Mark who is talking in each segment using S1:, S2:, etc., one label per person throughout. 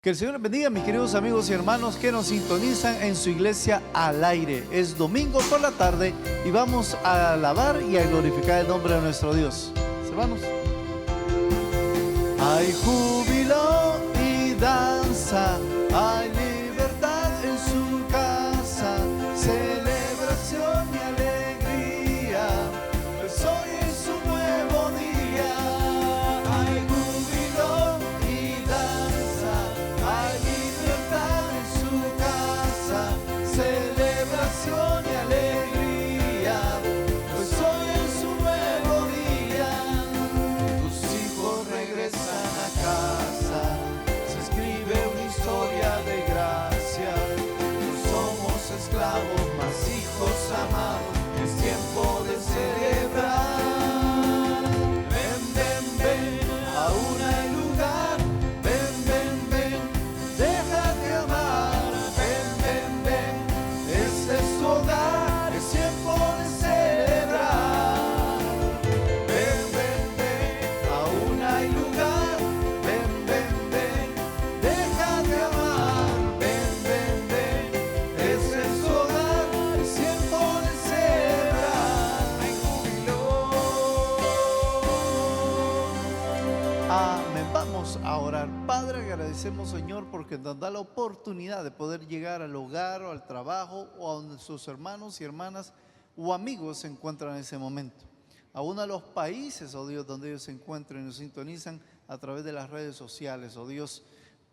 S1: Que el Señor les bendiga, mis queridos amigos y hermanos que nos sintonizan en su iglesia al aire. Es domingo por la tarde y vamos a alabar y a glorificar el nombre de nuestro Dios. Hermanos, hay júbilo y danza, hay libertad en su casa, celebración y alegría, pues hoy es un nuevo día. Hay júbilo y danza, hay libertad en su casa, celebración y alegría, pues hoy es un nuevo día. Tus hijos regresan a casa, se escribe una historia de gracia. No somos esclavos, mas hijos amados, es tiempo de celebrar. Ven, ven, ven, aún hay lugar. Ven, ven, ven, déjate amar. Ven, ven, ven, este es tu hogar, es tiempo de celebrar. Ven, ven, ven, aún hay lugar. Ven, ven, ven, déjate amar. Ven, ven, ven, este es tu hogar, es tiempo de celebrar. Hay júbilo. Amén. Vamos a orar. Padre, agradecemos, Señor, porque nos da la oportunidad de poder llegar al hogar o al trabajo o a donde sus hermanos y hermanas o amigos se encuentran en ese momento. Aún a los países, oh Dios, donde ellos se encuentran y nos sintonizan a través de las redes sociales, oh Dios.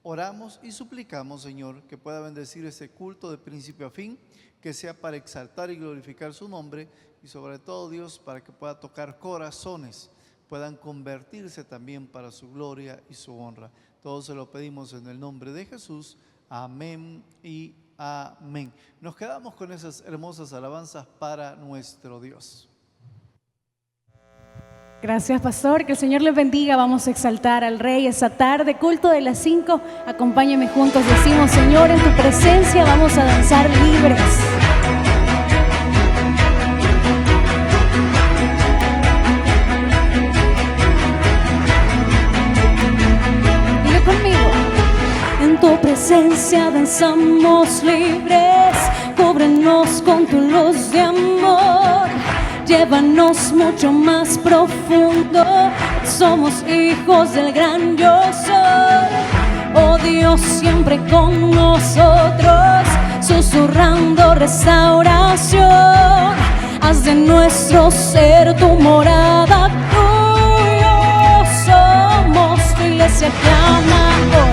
S1: Oramos y suplicamos, Señor, que pueda bendecir ese culto de principio a fin, que sea para exaltar y glorificar su nombre y sobre todo, Dios, para que pueda tocar corazones, puedan convertirse también para su gloria y su honra. Todo se lo pedimos en el nombre de Jesús. Amén y amén. Nos quedamos con esas hermosas alabanzas para nuestro Dios.
S2: Gracias, pastor, que el Señor les bendiga. Vamos a exaltar al Rey esta tarde, culto de las 5. Acompáñenme juntos, decimos: Señor, en tu presencia vamos a danzar libres. Diga conmigo: en tu presencia danzamos libres, cúbrenos con tu luz de amor. Llévanos mucho más profundo, somos hijos del gran yo soy. Oh Dios, siempre con nosotros, susurrando restauración. Haz de nuestro ser tu morada, tuyo somos. Tu iglesia clama hoy,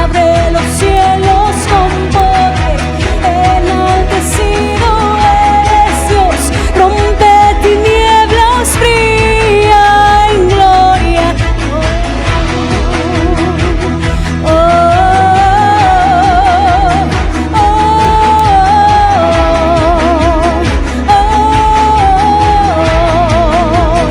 S2: abre los cielos con poder, enaltecido eres Dios, rompe tinieblas, brilla en gloria. Oh, oh, oh, oh.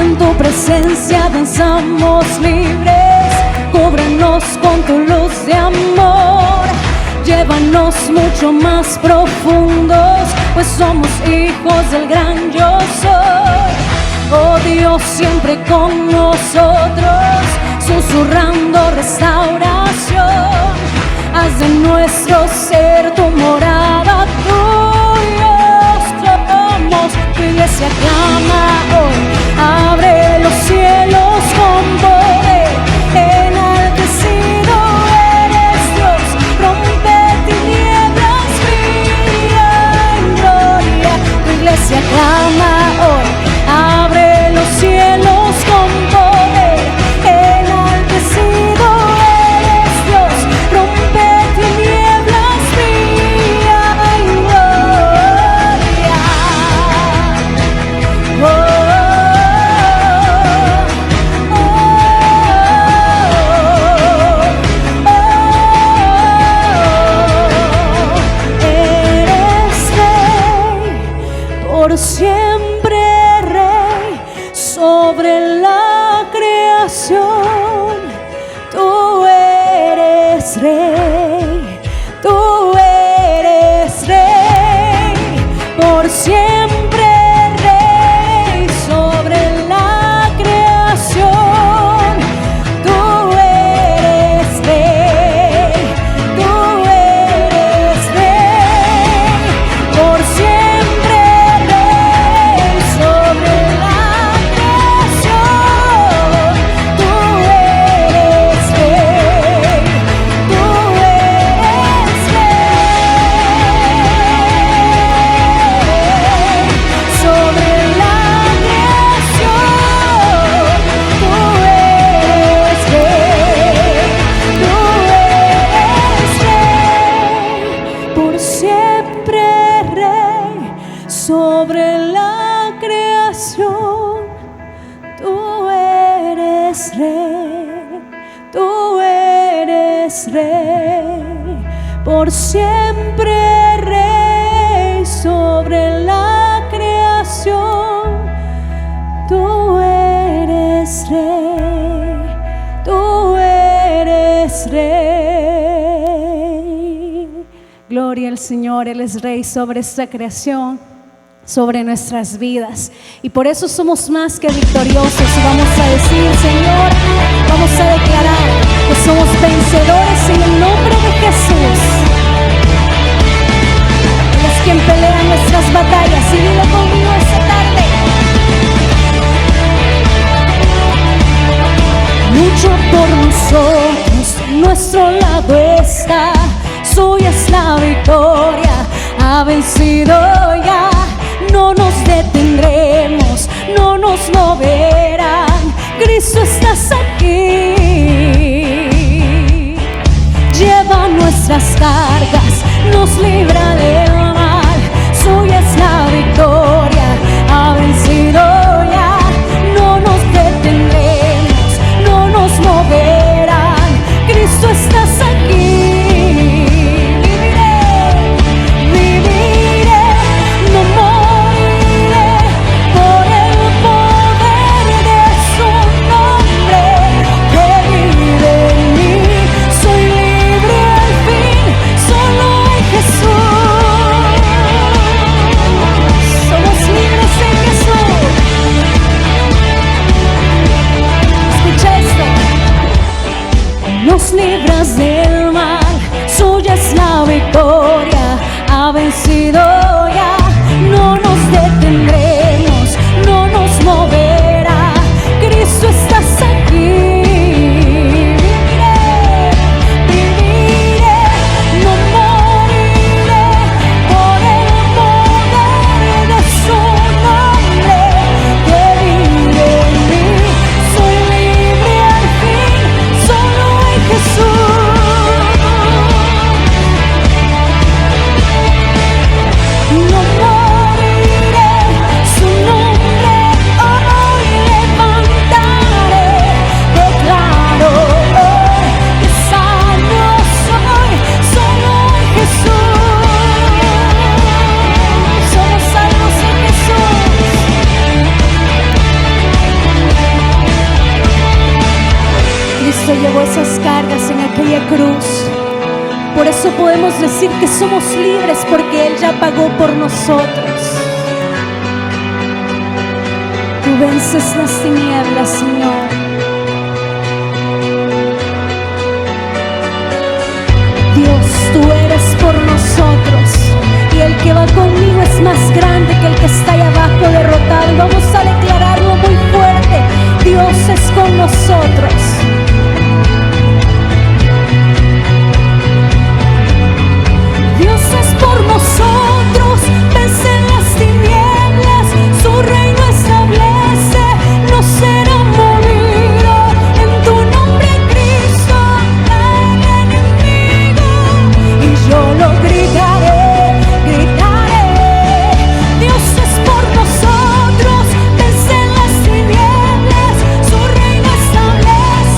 S2: En tu presencia danzamos libres, cúbrenos con tu luz de amor. Llévanos mucho más profundos, pues somos hijos del gran yo soy. Oh Dios, siempre con nosotros, susurrando restauración. Haz de nuestro ser tu morada, tuyos somos. Tu iglesia clama hoy, abre los cielos con poder, enaltecido eres Dios, rompe tinieblas, brilla en gloria. Tu iglesia clama hoy, abre los cielos con poder, enaltecido eres Dios, rompe tinieblas, brilla en gloria. Oh, oh, oh. Tú eres Rey, por siempre Rey sobre la creación. Tú eres Rey, tú eres Rey. Gloria al Señor, Él es Rey sobre esta creación, sobre nuestras vidas, y por eso somos más que victoriosos. Y vamos a decir, Señor, vamos a declarar que somos vencedores en el nombre de Jesús. Él es quien pelea nuestras batallas, y dilo conmigo esta tarde. Lucha por nosotros, nuestro lado está, suya es la victoria, ha vencido ya. No nos detendremos, no nos moverán, Cristo estás aquí. Lleva nuestras cargas, nos libra del mal, suya es la victoria, ha vencido ya. No nos detendremos, no nos moverán, Cristo estás aquí. Nos libras del mal, suya es la victoria, ha vencido ya. No nos detendremos, no nos moverá, Cristo estás aquí. Viviré, no moriré, por el poder de su nombre que vive en mí. Soy libre al fin, solo Jesús. No moriré, su nombre hoy levantaré. Declaro hoy que sano soy, solo en Jesús. Somos salvos en Jesús. Cristo llevó esas cargas en aquella cruz. Por eso podemos decir que somos libres, porque Él ya pagó por nosotros. Tú vences las tinieblas, Señor. Dios, tú eres por nosotros, y el que va conmigo es más grande que el que está allá abajo derrotado. Vamos a declararlo muy fuerte: Dios es con nosotros. Dios es por nosotros, vencen las tinieblas, su reino establece, no será movido. En tu nombre, Cristo, el enemigo, y yo lo gritaré, gritaré. Dios es por nosotros, vencen las tinieblas, su reino establece.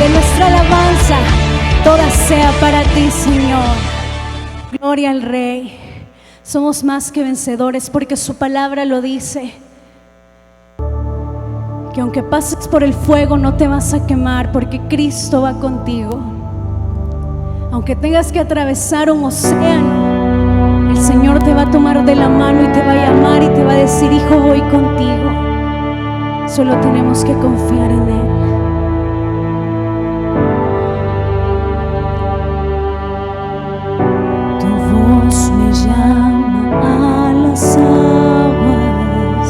S2: que nuestra alabanza toda sea para ti, Señor. Gloria al Rey. Somos más que vencedores porque su palabra lo dice, que aunque pases por el fuego no te vas a quemar porque Cristo va contigo. Aunque tengas que atravesar un océano, el Señor te va a tomar de la mano y te va a llamar y te va a decir: hijo, voy contigo. Solo tenemos que confiar en Él. Tu voz me llama a las aguas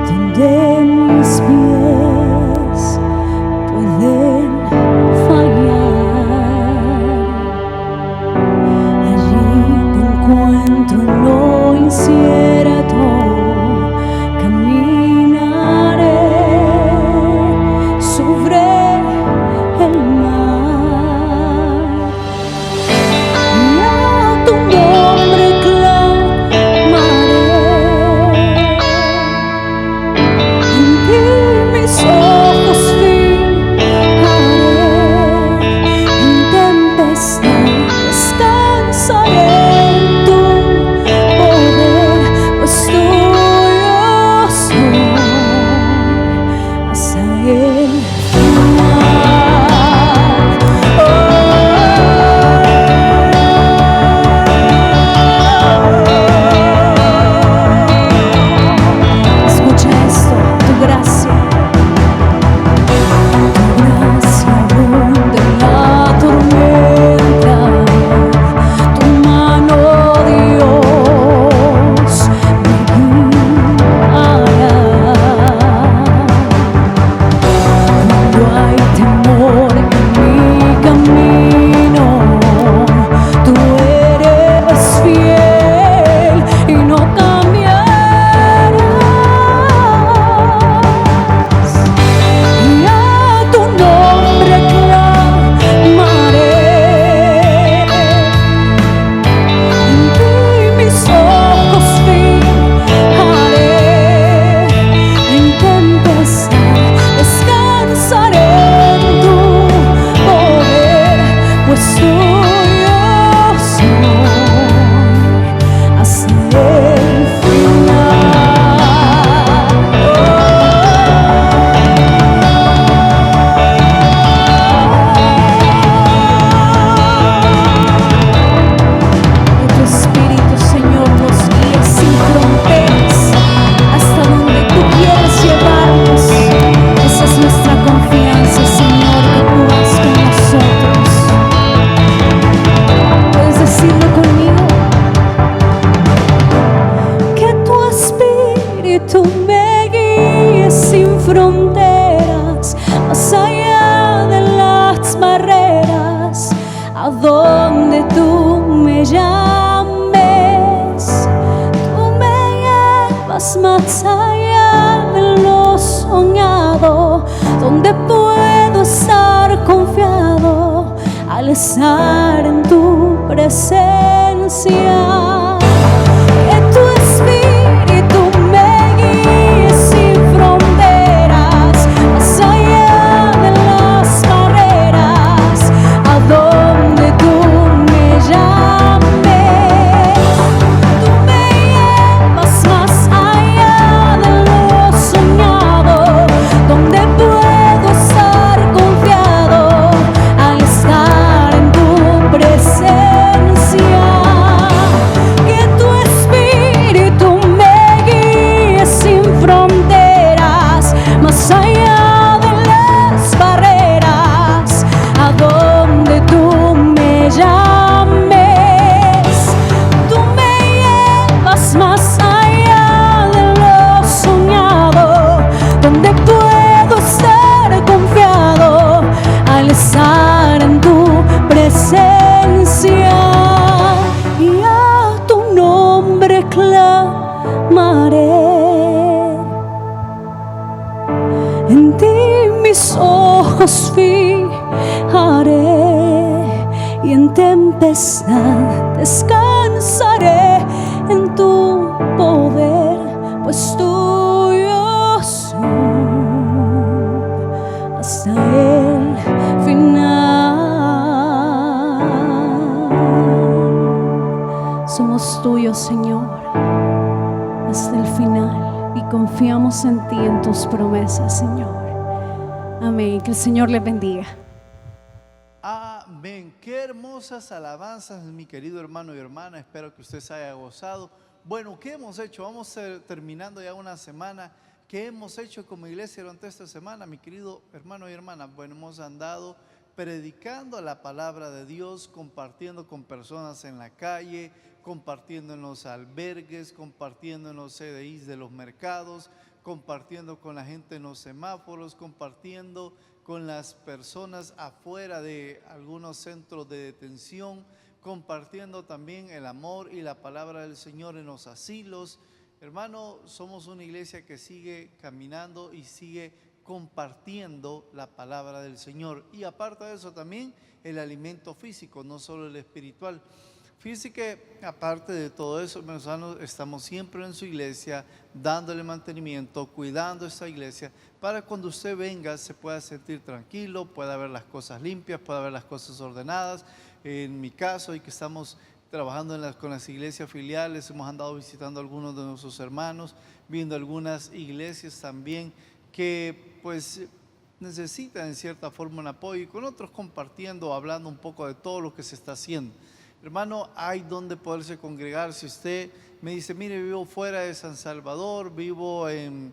S2: donde mis pies pueden fallar. Allí te encuentro en lo incierto, caminaré sobre el mar y a tu nombre clamaré. En ti mis ojos fijaré, en tempestad descansaré en tu poder, pues tuyo soy hasta el final. Escucha esto: tu gracia abunda en la tormenta, tu mano, Dios, me guiará. Cuando hay temor en mi camino, tú eres fiel y no cambiarás. Y a tu nombre clamaré, en ti mis ojos fijaré, en tempestad descansaré en tu poder, pues tuyo soy hasta el final. Que tu Espíritu, Señor, nos guíe sin fronteras hasta donde tú quieras llevarnos. Esa es nuestra confianza, Señor, que tú vas con nosotros. ¿Puedes decirlo conmigo? Que tu Espíritu me guíe sin fronteras, más allá de las barreras, a donde tú me llames. Tú me llevas más allá de lo soñado, donde puedo estar confiado al estar en tu presencia. Que tu Espíritu me guíe sin fronteras, más allá de las barreras, a donde tú me llames. Tú me llevas más allá de lo soñado, donde puedo estar confiado al estar en tu presencia. Que tu Espíritu me guíe sin fronteras, más allá de las barreras, a donde tú me llames. Tú me llevas más allá de lo soñado, donde puedo estar confiado al estar en tu presencia. Y a tu nombre clamaré, en ti mis ojos fijaré, y en tempestad descansaré en tu poder, pues tuyo soy hasta el final. Confiamos en ti, en tus promesas, Señor. Amén. Que el Señor les bendiga.
S1: Amén. Qué hermosas alabanzas, mi querido hermano y hermana. Espero que usted se haya gozado. Bueno, ¿qué hemos hecho? Vamos terminando ya una semana. ¿Qué hemos hecho como iglesia durante esta semana, mi querido hermano y hermana? Bueno, hemos andado predicando la palabra de Dios, compartiendo con personas en la calle, compartiendo en los albergues, compartiendo en los CDIs de los mercados, compartiendo con la gente en los semáforos, compartiendo con las personas afuera de algunos centros de detención, compartiendo también el amor y la palabra del Señor en los asilos. Hermano, somos una iglesia que sigue caminando y sigue compartiendo la palabra del Señor. Y aparte de eso también el alimento físico, no solo el espiritual. Fíjese que aparte de todo eso, hermanos, estamos siempre en su iglesia, dándole mantenimiento, cuidando esta iglesia, para cuando usted venga se pueda sentir tranquilo, pueda ver las cosas limpias, pueda ver las cosas ordenadas. En mi caso, y que estamos trabajando con las iglesias filiales, hemos andado visitando a algunos de nuestros hermanos, viendo algunas iglesias también que pues necesitan en cierta forma un apoyo, y con otros compartiendo, hablando un poco de todo lo que se está haciendo. Hermano, hay donde poderse congregar. Si usted me dice, mire, vivo fuera de San Salvador, vivo en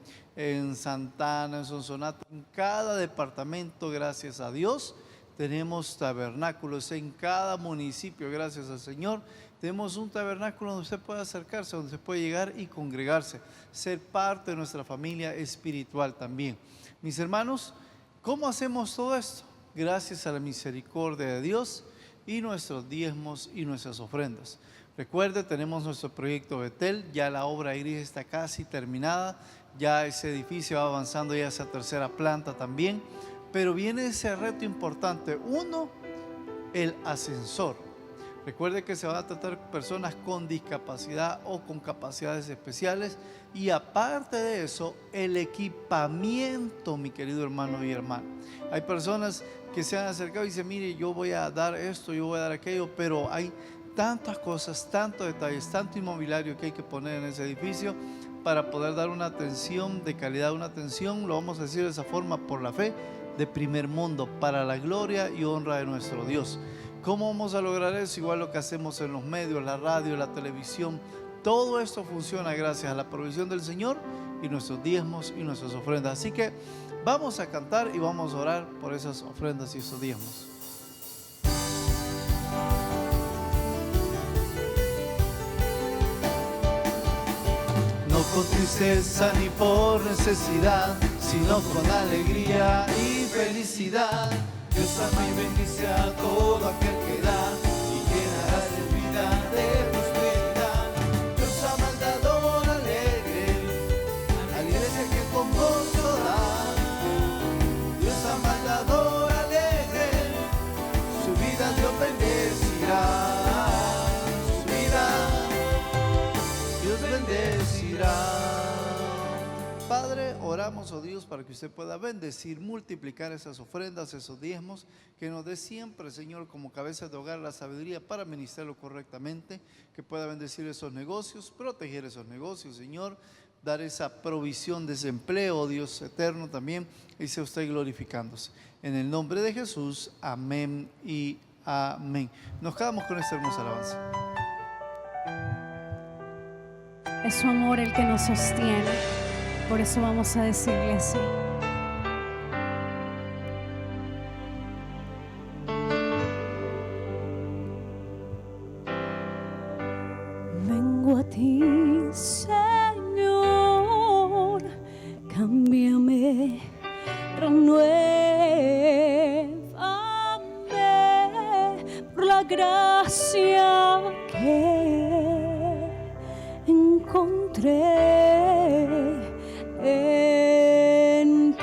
S1: Santana, en Sonsonate, en cada departamento, gracias a Dios, tenemos tabernáculos. En cada municipio, gracias al Señor, tenemos un tabernáculo donde usted puede acercarse, donde se puede llegar y congregarse, ser parte de nuestra familia espiritual también. Mis hermanos, ¿cómo hacemos todo esto? Gracias a la misericordia de Dios y nuestros diezmos y nuestras ofrendas. Recuerde, tenemos nuestro proyecto Betel, ya la obra gris está casi terminada, ya ese edificio va avanzando ya a esa tercera planta también, pero viene ese reto importante. Uno, el ascensor. Recuerde que se van a tratar personas con discapacidad o con capacidades especiales, y aparte de eso, el equipamiento, mi querido hermano y hermana. Hay personas que se han acercado y dicen, mire, yo voy a dar esto, yo voy a dar aquello, pero hay tantas cosas, tantos detalles, tanto inmobiliario que hay que poner en ese edificio para poder dar una atención de calidad, una atención, lo vamos a decir de esa forma, por la fe, de primer mundo, para la gloria y honra de nuestro Dios. ¿Cómo vamos a lograr eso? Igual lo que hacemos en los medios, la radio, la televisión. Todo esto funciona gracias a la provisión del Señor y nuestros diezmos y nuestras ofrendas. Así que vamos a cantar y vamos a orar por esas ofrendas y esos diezmos. No con tristeza ni por necesidad, sino con alegría y felicidad. Dios ama y bendice a todo aquel que da, y llenará su vida de prosperidad. Dios ama al dador alegre, a la iglesia que con gozo da. Dios ama al dador alegre, su vida Dios bendecirá. Su vida Dios bendecirá. Padre, oramos, oh Dios, para que usted pueda bendecir, multiplicar esas ofrendas, esos diezmos, que nos dé siempre, Señor, como cabeza de hogar, la sabiduría para administrarlo correctamente, que pueda bendecir esos negocios, proteger esos negocios, Señor, dar esa provisión de ese empleo, oh Dios eterno también, y sea usted glorificándose. En el nombre de Jesús, amén y amén. Nos quedamos con esta hermosa alabanza.
S2: Es su amor el que nos sostiene. Por eso vamos a decirle así. Vengo a ti, Señor, cámbiame, renuévame por la gracia que encontré en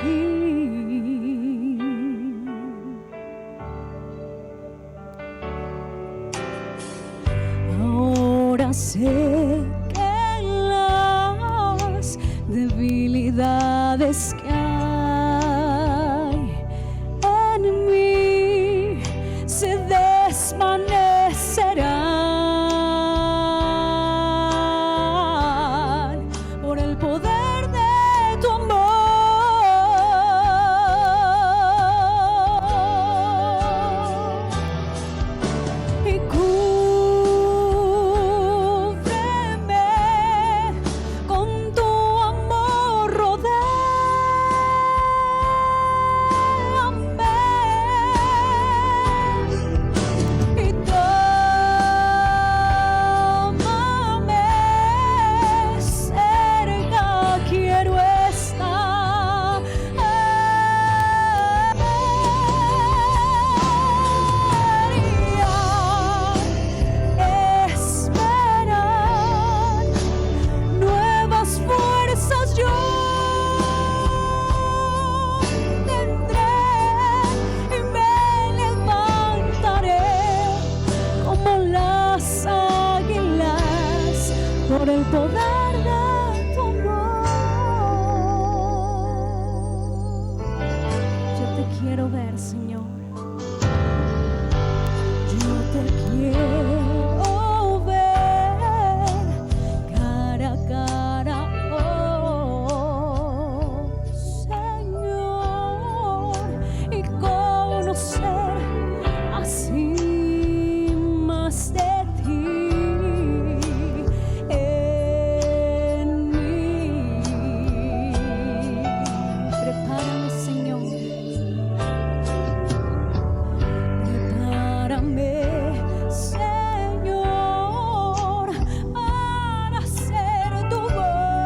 S2: poder de tu amor. Yo te quiero ver, Señor. Yo te quiero ver cara a cara, oh Señor, y conocer así más de ti en mí. Prepárame, Señor. Prepárame, Señor, para hacer tu voluntad,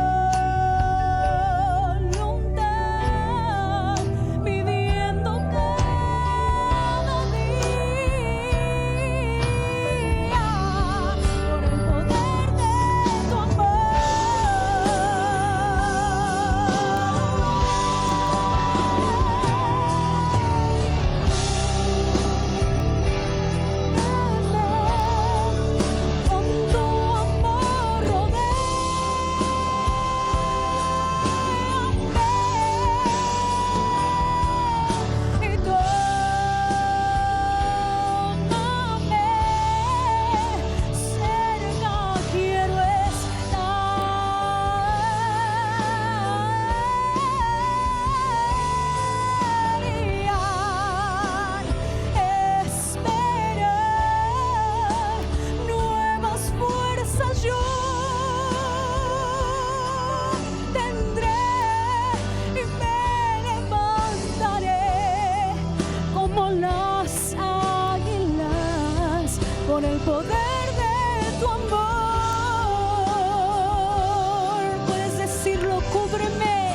S2: viviendo cada día por el poder de tu con tu amor rodéame y tómame cerca, quiero esperar nuevas fuerzas yo tendré y me levantaré como las águilas por el poder de tu amor. Puedes decirlo, cúbreme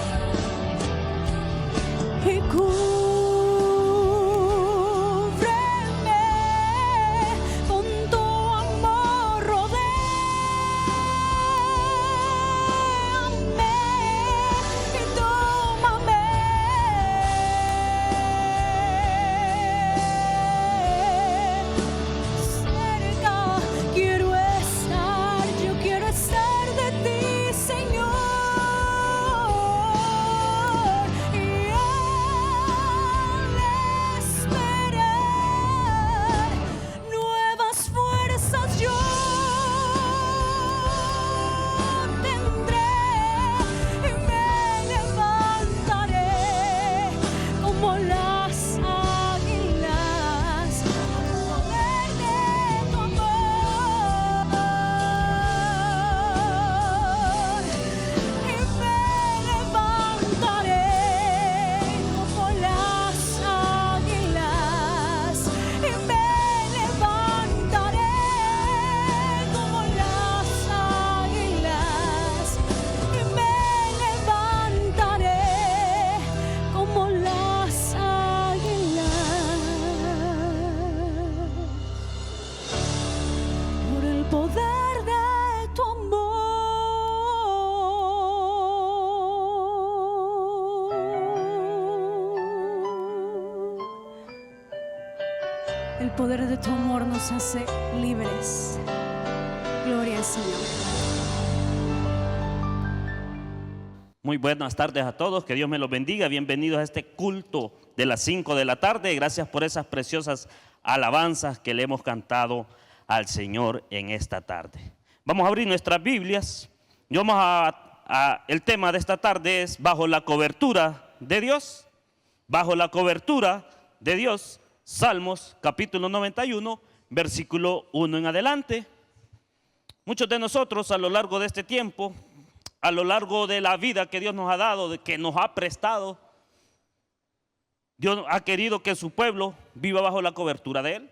S2: y cúbreme con tu amor, rodéame y tómame cerca, quiero estar, yo quiero estar de ti, Señor, y al esperar nuevas fuerzas yo tendré y me levantaré como las águilas al poder de tu amor, y me levantaré como las águilas, y me levantaré como las águilas, y me levantaré como las águilas por el poder de tu amor. El poder de tu amor nos hace libres. Gloria al Señor.
S3: Muy buenas tardes a todos, que Dios me los bendiga. Bienvenidos a este culto de las 5 de la tarde. Gracias por esas preciosas alabanzas que le hemos cantado al Señor en esta tarde. Vamos a abrir nuestras Biblias. El tema de esta tarde es bajo la cobertura de Dios. Bajo la cobertura de Dios. Salmos capítulo 91, versículo 1 en adelante. Muchos de nosotros a lo largo de este tiempo, a lo largo de la vida que Dios nos ha dado, que nos ha prestado, Dios ha querido que su pueblo viva bajo la cobertura de Él.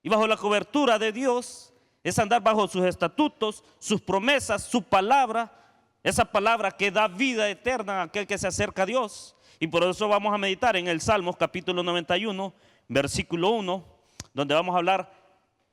S3: Y bajo la cobertura de Dios es andar bajo sus estatutos, sus promesas, su palabra, esa palabra que da vida eterna a aquel que se acerca a Dios. Y por eso vamos a meditar en el Salmos capítulo 91, versículo 1, donde vamos a hablar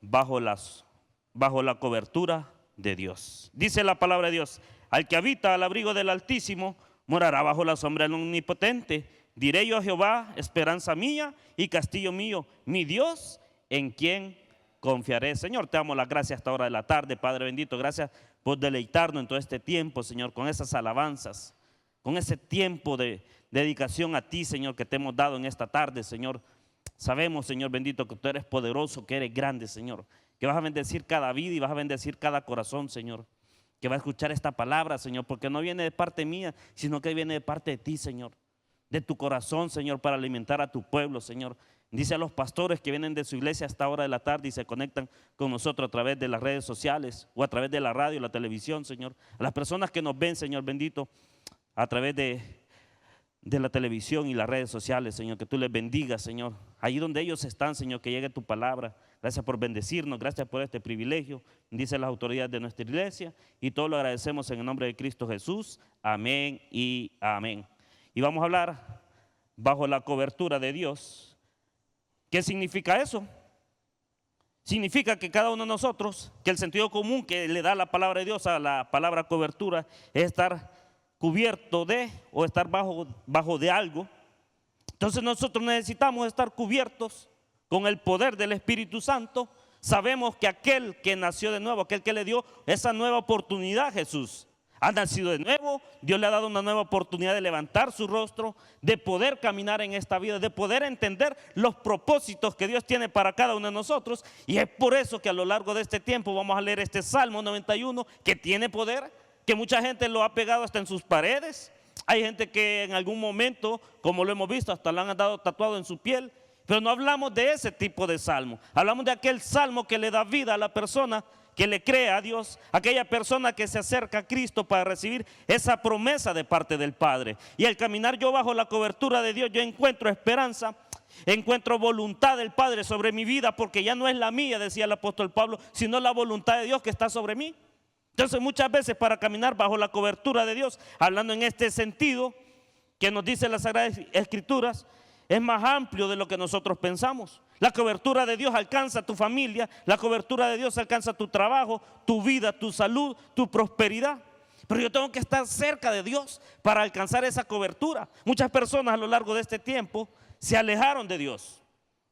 S3: bajo la cobertura de Dios. Dice la palabra de Dios: al que habita al abrigo del Altísimo morará bajo la sombra del Omnipotente. Diré yo a Jehová, esperanza mía y castillo mío, mi Dios en quien confiaré. Señor, te damos las gracias a esta hora de la tarde, Padre bendito. Gracias por deleitarnos en todo este tiempo, Señor, con esas alabanzas, con ese tiempo de dedicación a ti, Señor, que te hemos dado en esta tarde, Señor. Sabemos, Señor bendito, que tú eres poderoso, que eres grande, Señor, que vas a bendecir cada vida y vas a bendecir cada corazón, Señor, que va a escuchar esta palabra, Señor, porque no viene de parte mía, sino que viene de parte de ti, Señor, de tu corazón, Señor, para alimentar a tu pueblo, Señor. Dice a los pastores que vienen de su iglesia a esta hora de la tarde y se conectan con nosotros a través de las redes sociales o a través de la radio, la televisión, Señor. A las personas que nos ven, Señor bendito, a través de la televisión y las redes sociales, Señor, que tú les bendigas, Señor. Allí donde ellos están, Señor, que llegue tu palabra. Gracias por bendecirnos, gracias por este privilegio. Dice las autoridades de nuestra iglesia y todo lo agradecemos en el nombre de Cristo Jesús. Amén y amén. Y vamos a hablar bajo la cobertura de Dios. ¿Qué significa eso? Significa que cada uno de nosotros, que el sentido común que le da la palabra de Dios a la palabra cobertura es estar cubierto de o estar bajo de algo. Entonces nosotros necesitamos estar cubiertos con el poder del Espíritu Santo. Sabemos que aquel que nació de nuevo, aquel que le dio esa nueva oportunidad a Jesús, ha nacido de nuevo. Dios le ha dado una nueva oportunidad de levantar su rostro, de poder caminar en esta vida, de poder entender los propósitos que Dios tiene para cada uno de nosotros. Y es por eso que a lo largo de este tiempo vamos a leer este Salmo 91 que tiene poder, que mucha gente lo ha pegado hasta en sus paredes. Hay gente que en algún momento, como lo hemos visto, hasta lo han dado tatuado en su piel. Pero no hablamos de ese tipo de salmo. Hablamos de aquel salmo que le da vida a la persona que le cree a Dios, aquella persona que se acerca a Cristo para recibir esa promesa de parte del Padre. Y al caminar yo bajo la cobertura de Dios, yo encuentro esperanza, encuentro voluntad del Padre sobre mi vida, porque ya no es la mía, decía el apóstol Pablo, sino la voluntad de Dios que está sobre mí. Entonces muchas veces para caminar bajo la cobertura de Dios, hablando en este sentido que nos dice las Sagradas Escrituras, es más amplio de lo que nosotros pensamos. La cobertura de Dios alcanza tu familia, la cobertura de Dios alcanza tu trabajo, tu vida, tu salud, tu prosperidad. Pero yo tengo que estar cerca de Dios para alcanzar esa cobertura. Muchas personas a lo largo de este tiempo se alejaron de Dios.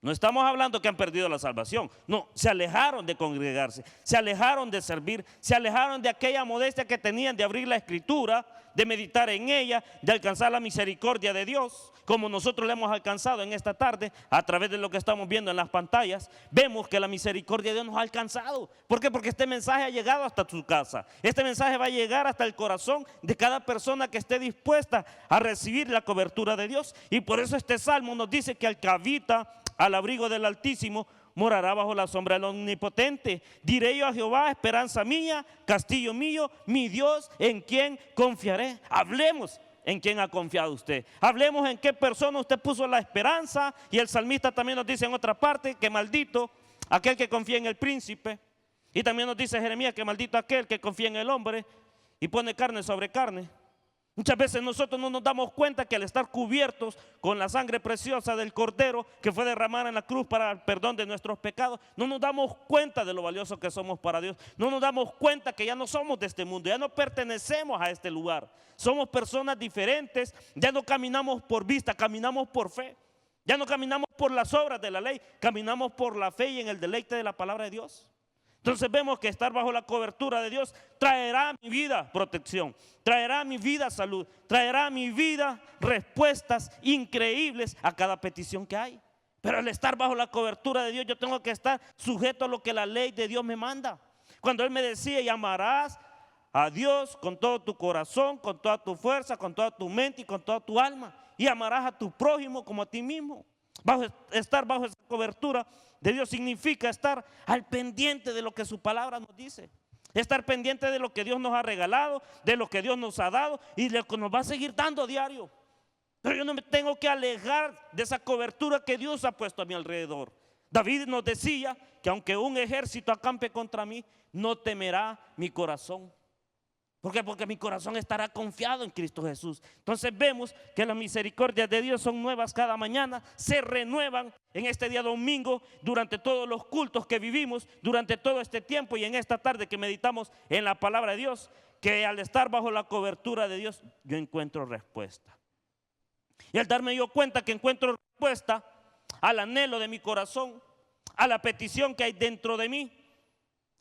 S3: No estamos hablando que han perdido la salvación, no, se alejaron de congregarse, se alejaron de servir, se alejaron de aquella modestia que tenían de abrir la Escritura, de meditar en ella, de alcanzar la misericordia de Dios, como nosotros le hemos alcanzado en esta tarde a través de lo que estamos viendo en las pantallas. Vemos que la misericordia de Dios nos ha alcanzado. ¿Por qué? Porque este mensaje ha llegado hasta tu casa. Este mensaje va a llegar hasta el corazón de cada persona que esté dispuesta a recibir la cobertura de Dios. Y por eso este salmo nos dice que al que habita al abrigo del Altísimo morará bajo la sombra del Omnipotente. Diré yo a Jehová, esperanza mía, castillo mío, mi Dios, en quien confiaré. Hablemos en quién ha confiado usted. Hablemos en qué persona usted puso la esperanza. Y el salmista también nos dice en otra parte que maldito aquel que confía en el príncipe. Y también nos dice Jeremías que maldito aquel que confía en el hombre y pone carne sobre carne. Muchas veces nosotros no nos damos cuenta que al estar cubiertos con la sangre preciosa del Cordero que fue derramada en la cruz para el perdón de nuestros pecados, no nos damos cuenta de lo valioso que somos para Dios. No nos damos cuenta que ya no somos de este mundo, ya no pertenecemos a este lugar. Somos personas diferentes, ya no caminamos por vista, caminamos por fe. Ya no caminamos por las obras de la ley, caminamos por la fe y en el deleite de la palabra de Dios. Entonces vemos que estar bajo la cobertura de Dios traerá a mi vida protección, traerá a mi vida salud, traerá a mi vida respuestas increíbles a cada petición que hay. Pero al estar bajo la cobertura de Dios yo tengo que estar sujeto a lo que la ley de Dios me manda. Cuando Él me decía, y amarás a Dios con todo tu corazón, con toda tu fuerza, con toda tu mente y con toda tu alma, y amarás a tu prójimo como a ti mismo. Estar bajo esa cobertura de Dios significa estar al pendiente de lo que su palabra nos dice. Estar pendiente de lo que Dios nos ha regalado, de lo que Dios nos ha dado y de lo que nos va a seguir dando diario. Pero yo no me tengo que alejar de esa cobertura que Dios ha puesto a mi alrededor. David nos decía que aunque un ejército acampe contra mí, no temerá mi corazón. ¿Por qué? Porque mi corazón estará confiado en Cristo Jesús. Entonces vemos que las misericordias de Dios son nuevas cada mañana, se renuevan en este día domingo, durante todos los cultos que vivimos, durante todo este tiempo y en esta tarde que meditamos en la palabra de Dios, que al estar bajo la cobertura de Dios yo encuentro respuesta. Y al darme yo cuenta que encuentro respuesta al anhelo de mi corazón, a la petición que hay dentro de mí,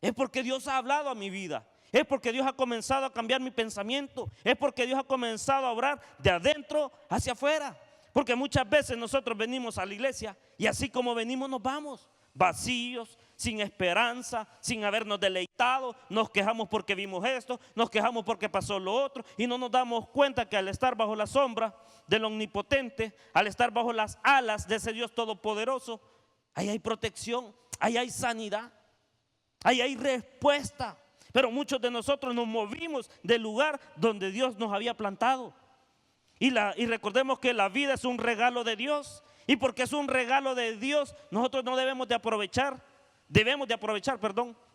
S3: es porque Dios ha hablado a mi vida. Es porque Dios ha comenzado a cambiar mi pensamiento. Es porque Dios ha comenzado a obrar de adentro hacia afuera. Porque muchas veces nosotros venimos a la iglesia y así como venimos nos vamos. Vacíos, sin esperanza, sin habernos deleitado. Nos quejamos porque vimos esto, nos quejamos porque pasó lo otro. Y no nos damos cuenta que al estar bajo la sombra del Omnipotente, al estar bajo las alas de ese Dios Todopoderoso, ahí hay protección, ahí hay sanidad, ahí hay respuesta. Pero muchos de nosotros nos movimos del lugar donde Dios nos había plantado. Y recordemos que la vida es un regalo de Dios. Y porque es un regalo de Dios, nosotros no debemos de aprovechar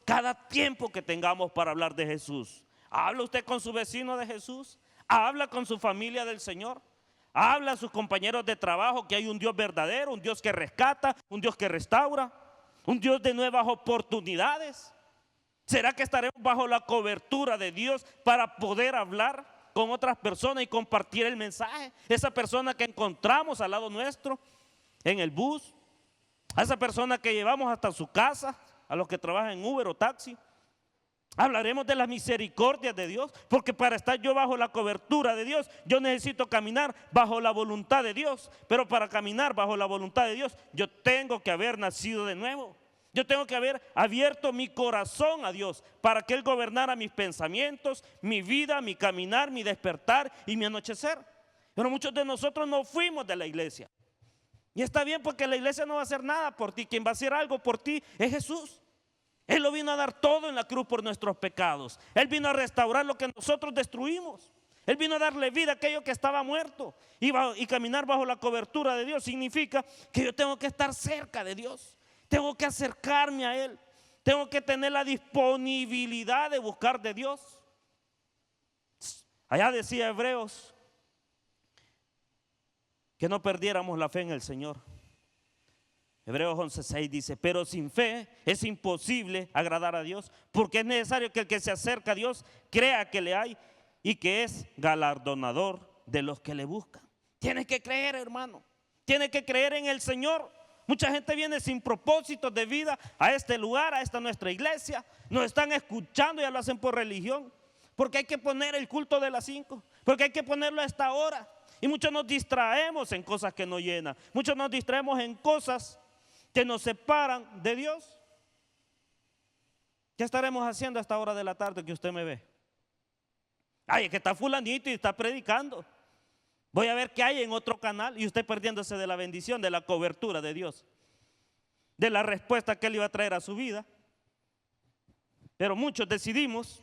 S3: cada tiempo que tengamos para hablar de Jesús. ¿Habla usted con su vecino de Jesús? ¿Habla con su familia del Señor? ¿Habla a sus compañeros de trabajo que hay un Dios verdadero, un Dios que rescata, un Dios que restaura, un Dios de nuevas oportunidades? ¿Será que estaremos bajo la cobertura de Dios para poder hablar con otras personas y compartir el mensaje? Esa persona que encontramos al lado nuestro, en el bus, a esa persona que llevamos hasta su casa, a los que trabajan en Uber o taxi. Hablaremos de las misericordias de Dios, porque para estar yo bajo la cobertura de Dios, yo necesito caminar bajo la voluntad de Dios. Pero para caminar bajo la voluntad de Dios, yo tengo que haber nacido de nuevo. Yo tengo que haber abierto mi corazón a Dios para que Él gobernara mis pensamientos, mi vida, mi caminar, mi despertar y mi anochecer. Pero muchos de nosotros no fuimos de la iglesia. Y está bien, porque la iglesia no va a hacer nada por ti. Quien va a hacer algo por ti es Jesús. Él lo vino a dar todo en la cruz por nuestros pecados. Él vino a restaurar lo que nosotros destruimos. Él vino a darle vida a aquello que estaba muerto. Y caminar bajo la cobertura de Dios significa que yo tengo que estar cerca de Dios. Tengo que acercarme a Él. Tengo que tener la disponibilidad de buscar de Dios. Allá decía Hebreos que no perdiéramos la fe en el Señor. Hebreos 11:6 dice: pero sin fe es imposible agradar a Dios, porque es necesario que el que se acerca a Dios crea que le hay y que es galardonador de los que le buscan. Tienes que creer, hermano. Tienes que creer en el Señor. Mucha gente viene sin propósitos de vida a este lugar, a esta nuestra iglesia. Nos están escuchando y ya lo hacen por religión. Porque hay que poner el culto de las 5. Porque hay que ponerlo a esta hora. Y muchos nos distraemos en cosas que nos llenan. Muchos nos distraemos en cosas que nos separan de Dios. ¿Qué estaremos haciendo a esta hora de la tarde que usted me ve? Ay, es que está fulanito y está predicando. Voy a ver qué hay en otro canal y usted perdiéndose de la bendición, de la cobertura de Dios, de la respuesta que Él iba a traer a su vida. Pero muchos decidimos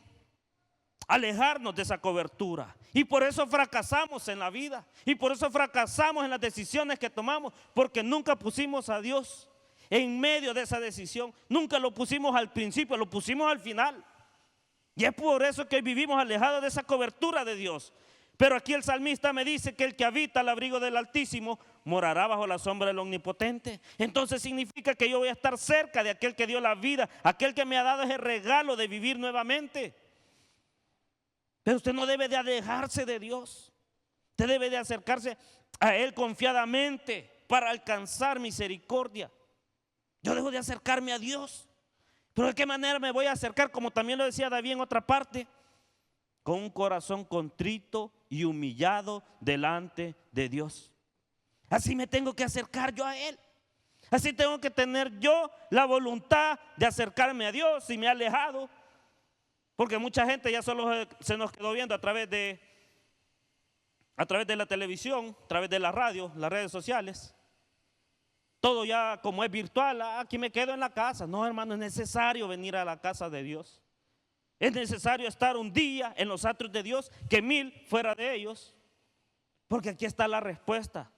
S3: alejarnos de esa cobertura y por eso fracasamos en la vida y por eso fracasamos en las decisiones que tomamos, porque nunca pusimos a Dios en medio de esa decisión. Nunca lo pusimos al principio, lo pusimos al final. Y es por eso que hoy vivimos alejados de esa cobertura de Dios. Pero aquí el salmista me dice que el que habita al abrigo del Altísimo morará bajo la sombra del Omnipotente. Entonces significa que yo voy a estar cerca de aquel que dio la vida, aquel que me ha dado ese regalo de vivir nuevamente. Pero usted no debe de alejarse de Dios. Usted debe de acercarse a Él confiadamente para alcanzar misericordia. Yo debo de acercarme a Dios. Pero ¿de qué manera me voy a acercar? Como también lo decía David en otra parte, con un corazón contrito y humillado delante de Dios. Así me tengo que acercar yo a Él. Así tengo que tener yo la voluntad de acercarme a Dios. Y me he alejado, porque mucha gente ya solo se nos quedó viendo a través de la televisión, a través de la radio, las redes sociales. Todo ya como es virtual, aquí me quedo en la casa. No, hermano, es necesario venir a la casa de Dios. Es necesario estar un día en los atrios de Dios que 1000 fuera de ellos. Porque aquí está la respuesta.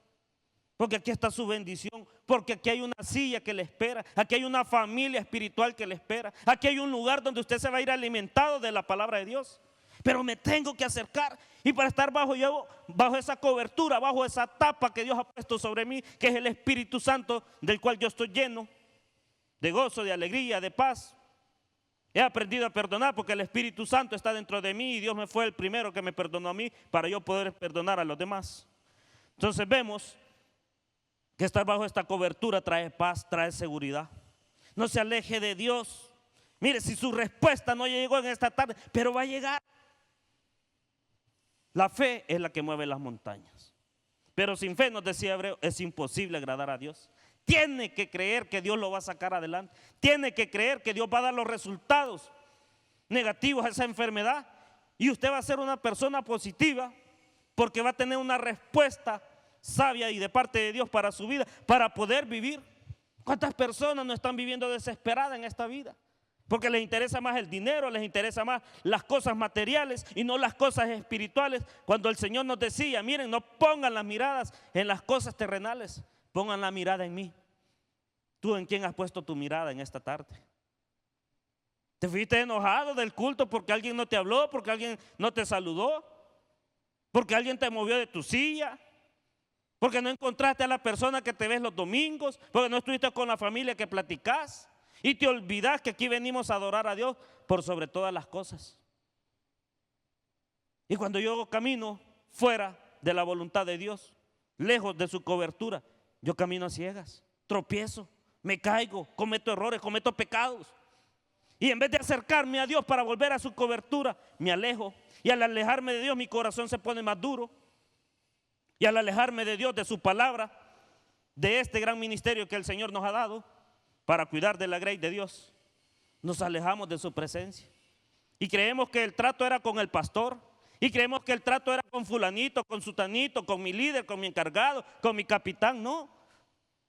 S3: Porque aquí está su bendición. Porque aquí hay una silla que le espera. Aquí hay una familia espiritual que le espera. Aquí hay un lugar donde usted se va a ir alimentado de la palabra de Dios. Pero me tengo que acercar. Y para estar bajo esa cobertura, bajo esa tapa que Dios ha puesto sobre mí, que es el Espíritu Santo, del cual yo estoy lleno de gozo, de alegría, de paz. He aprendido a perdonar porque el Espíritu Santo está dentro de mí y Dios me fue el primero que me perdonó a mí para yo poder perdonar a los demás. Entonces vemos que estar bajo esta cobertura trae paz, trae seguridad. No se aleje de Dios. Mire, si su respuesta no llegó en esta tarde, pero va a llegar. La fe es la que mueve las montañas. Pero sin fe, nos decía Hebreo, es imposible agradar a Dios. Tiene que creer que Dios lo va a sacar adelante. Tiene que creer que Dios va a dar los resultados negativos a esa enfermedad. Y usted va a ser una persona positiva porque va a tener una respuesta sabia y de parte de Dios para su vida, para poder vivir. ¿Cuántas personas no están viviendo desesperadas en esta vida? Porque les interesa más el dinero, les interesa más las cosas materiales y no las cosas espirituales. Cuando el Señor nos decía, miren, no pongan las miradas en las cosas terrenales, pongan la mirada en mí. ¿Tú en quién has puesto tu mirada en esta tarde? ¿Te fuiste enojado del culto porque alguien no te habló, porque alguien no te saludó, porque alguien te movió de tu silla, porque no encontraste a la persona que te ves los domingos, porque no estuviste con la familia que platicás? Y te olvidas que aquí venimos a adorar a Dios por sobre todas las cosas. Y cuando yo camino fuera de la voluntad de Dios, lejos de su cobertura, yo camino a ciegas, tropiezo, me caigo, cometo errores, cometo pecados. Y en vez de acercarme a Dios para volver a su cobertura, me alejo. Y al alejarme de Dios, mi corazón se pone más duro. Y al alejarme de Dios, de su palabra, de este gran ministerio que el Señor nos ha dado, para cuidar de la grey de Dios, nos alejamos de su presencia. Y creemos que el trato era con el pastor. Y creemos que el trato era con fulanito, con sutanito, con mi líder, con mi encargado, con mi capitán. No,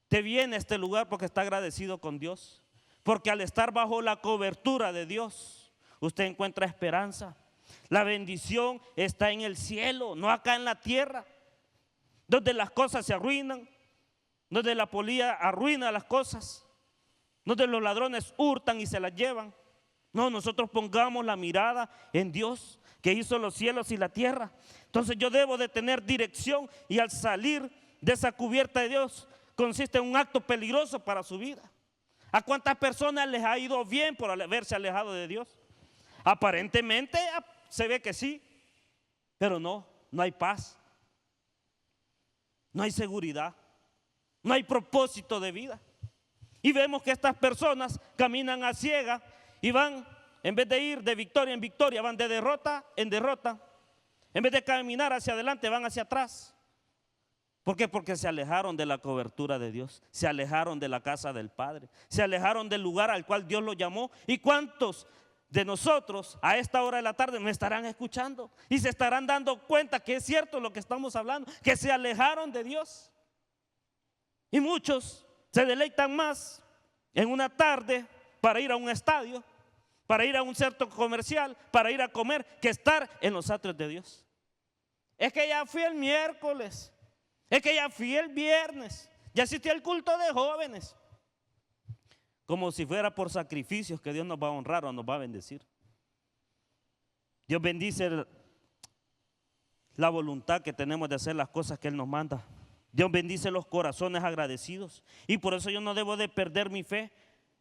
S3: te viene a este lugar porque está agradecido con Dios. Porque al estar bajo la cobertura de Dios, usted encuentra esperanza. La bendición está en el cielo, no acá en la tierra, donde las cosas se arruinan, donde la polilla arruina las cosas, donde los ladrones hurtan y se las llevan. No, nosotros pongamos la mirada en Dios, que hizo los cielos y la tierra. Entonces yo debo de tener dirección, y al salir de esa cubierta de Dios consiste en un acto peligroso para su vida. ¿A cuántas personas les ha ido bien por haberse alejado de Dios? Aparentemente se ve que sí, pero no hay paz, no hay seguridad, no hay propósito de vida. Y vemos que estas personas caminan a ciegas y van, en vez de ir de victoria en victoria, van de derrota en derrota. En vez de caminar hacia adelante, van hacia atrás. ¿Por qué? Porque se alejaron de la cobertura de Dios, se alejaron de la casa del Padre, se alejaron del lugar al cual Dios los llamó. ¿Y cuántos de nosotros a esta hora de la tarde me estarán escuchando y se estarán dando cuenta que es cierto lo que estamos hablando, que se alejaron de Dios? Y muchos se deleitan más en una tarde para ir a un estadio, para ir a un centro comercial, para ir a comer, que estar en los atrios de Dios. Es que ya fui el miércoles, es que ya fui el viernes, ya asistí al culto de jóvenes. Como si fuera por sacrificios que Dios nos va a honrar o nos va a bendecir. Dios bendice la voluntad que tenemos de hacer las cosas que Él nos manda. Dios bendice los corazones agradecidos. Y por eso yo no debo de perder mi fe,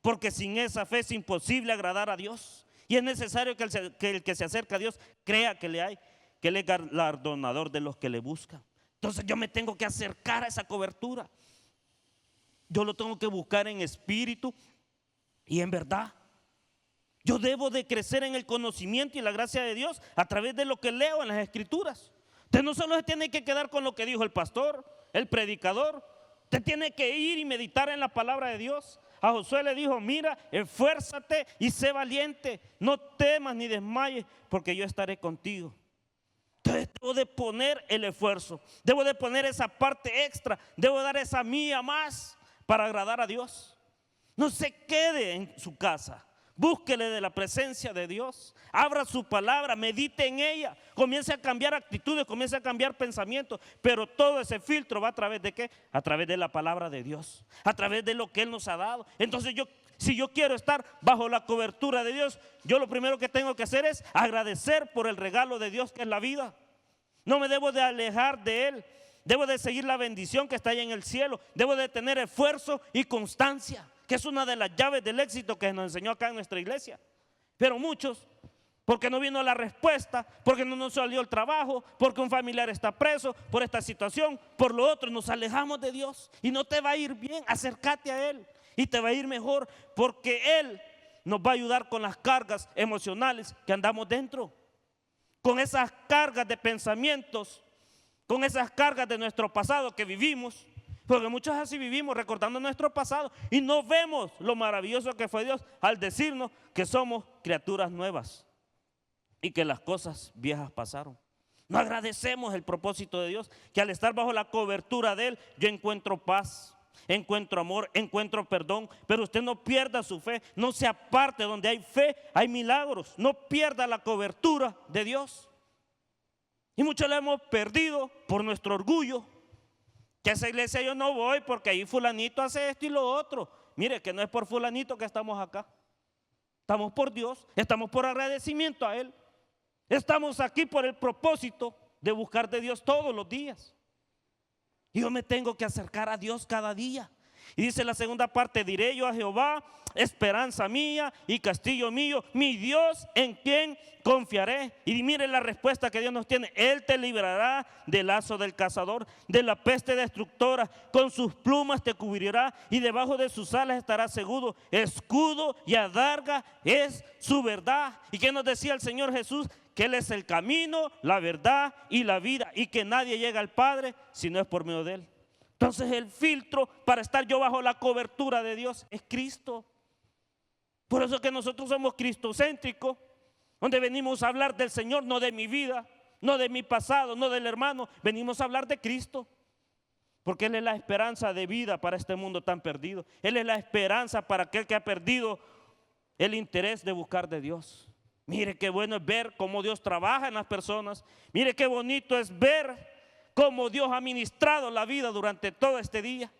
S3: porque sin esa fe es imposible agradar a Dios. Y es necesario que el que se acerca a Dios crea que le hay, que Él es galardonador de los que le buscan. Entonces yo me tengo que acercar a esa cobertura. Yo lo tengo que buscar en espíritu y en verdad. Yo debo de crecer en el conocimiento y la gracia de Dios a través de lo que leo en las Escrituras. Usted no solo se tiene que quedar con lo que dijo el pastor, el predicador. Usted tiene que ir y meditar en la palabra de Dios. A Josué le dijo: mira, esfuérzate y sé valiente, no temas ni desmayes, porque yo estaré contigo. Entonces debo de poner el esfuerzo, debo de poner esa parte extra, debo dar esa mía más para agradar a Dios. No se quede en su casa, búsquele de la presencia de Dios, abra su palabra, medite en ella, comience a cambiar actitudes, comience a cambiar pensamientos, pero todo ese filtro va a través de ¿qué? A través de la palabra de Dios, a través de lo que Él nos ha dado. Entonces si yo quiero estar bajo la cobertura de Dios, yo lo primero que tengo que hacer es agradecer por el regalo de Dios que es la vida. No me debo de alejar de Él, debo de seguir la bendición que está ahí en el cielo, debo de tener esfuerzo y constancia, que es una de las llaves del éxito que nos enseñó acá en nuestra iglesia. Pero muchos, porque no vino la respuesta, porque no nos salió el trabajo, porque un familiar está preso, por esta situación, por lo otro, nos alejamos de Dios. Y no te va a ir bien, acércate a Él y te va a ir mejor, porque Él nos va a ayudar con las cargas emocionales que andamos dentro, con esas cargas de pensamientos, con esas cargas de nuestro pasado que vivimos, porque muchos así vivimos recordando nuestro pasado y no vemos lo maravilloso que fue Dios al decirnos que somos criaturas nuevas y que las cosas viejas pasaron. No agradecemos el propósito de Dios, que al estar bajo la cobertura de Él, yo encuentro paz, encuentro amor, encuentro perdón. Pero usted no pierda su fe, no se aparte. Donde hay fe, hay milagros. No pierda la cobertura de Dios. Y muchos la hemos perdido por nuestro orgullo. Que a esa iglesia yo no voy porque ahí fulanito hace esto y lo otro. Mire que no es por fulanito que estamos acá. Estamos por Dios, estamos por agradecimiento a Él. Estamos aquí por el propósito de buscar de Dios todos los días. Y yo me tengo que acercar a Dios cada día. Y dice la segunda parte: diré yo a Jehová, esperanza mía y castillo mío, mi Dios en quien confiaré. Y mire la respuesta que Dios nos tiene: Él te librará del lazo del cazador, de la peste destructora, con sus plumas te cubrirá y debajo de sus alas estarás seguro. Escudo y adarga es su verdad. ¿Y qué nos decía el Señor Jesús? Que Él es el camino, la verdad y la vida, y que nadie llega al Padre si no es por medio de Él. Entonces el filtro para estar yo bajo la cobertura de Dios es Cristo. Por eso es que nosotros somos cristocéntricos, donde venimos a hablar del Señor, no de mi vida, no de mi pasado, no del hermano. Venimos a hablar de Cristo, porque Él es la esperanza de vida para este mundo tan perdido. Él es la esperanza para aquel que ha perdido el interés de buscar de Dios. Mire qué bueno es ver cómo Dios trabaja en las personas. Mire qué bonito es ver cómo Dios ha ministrado la vida durante todo este día.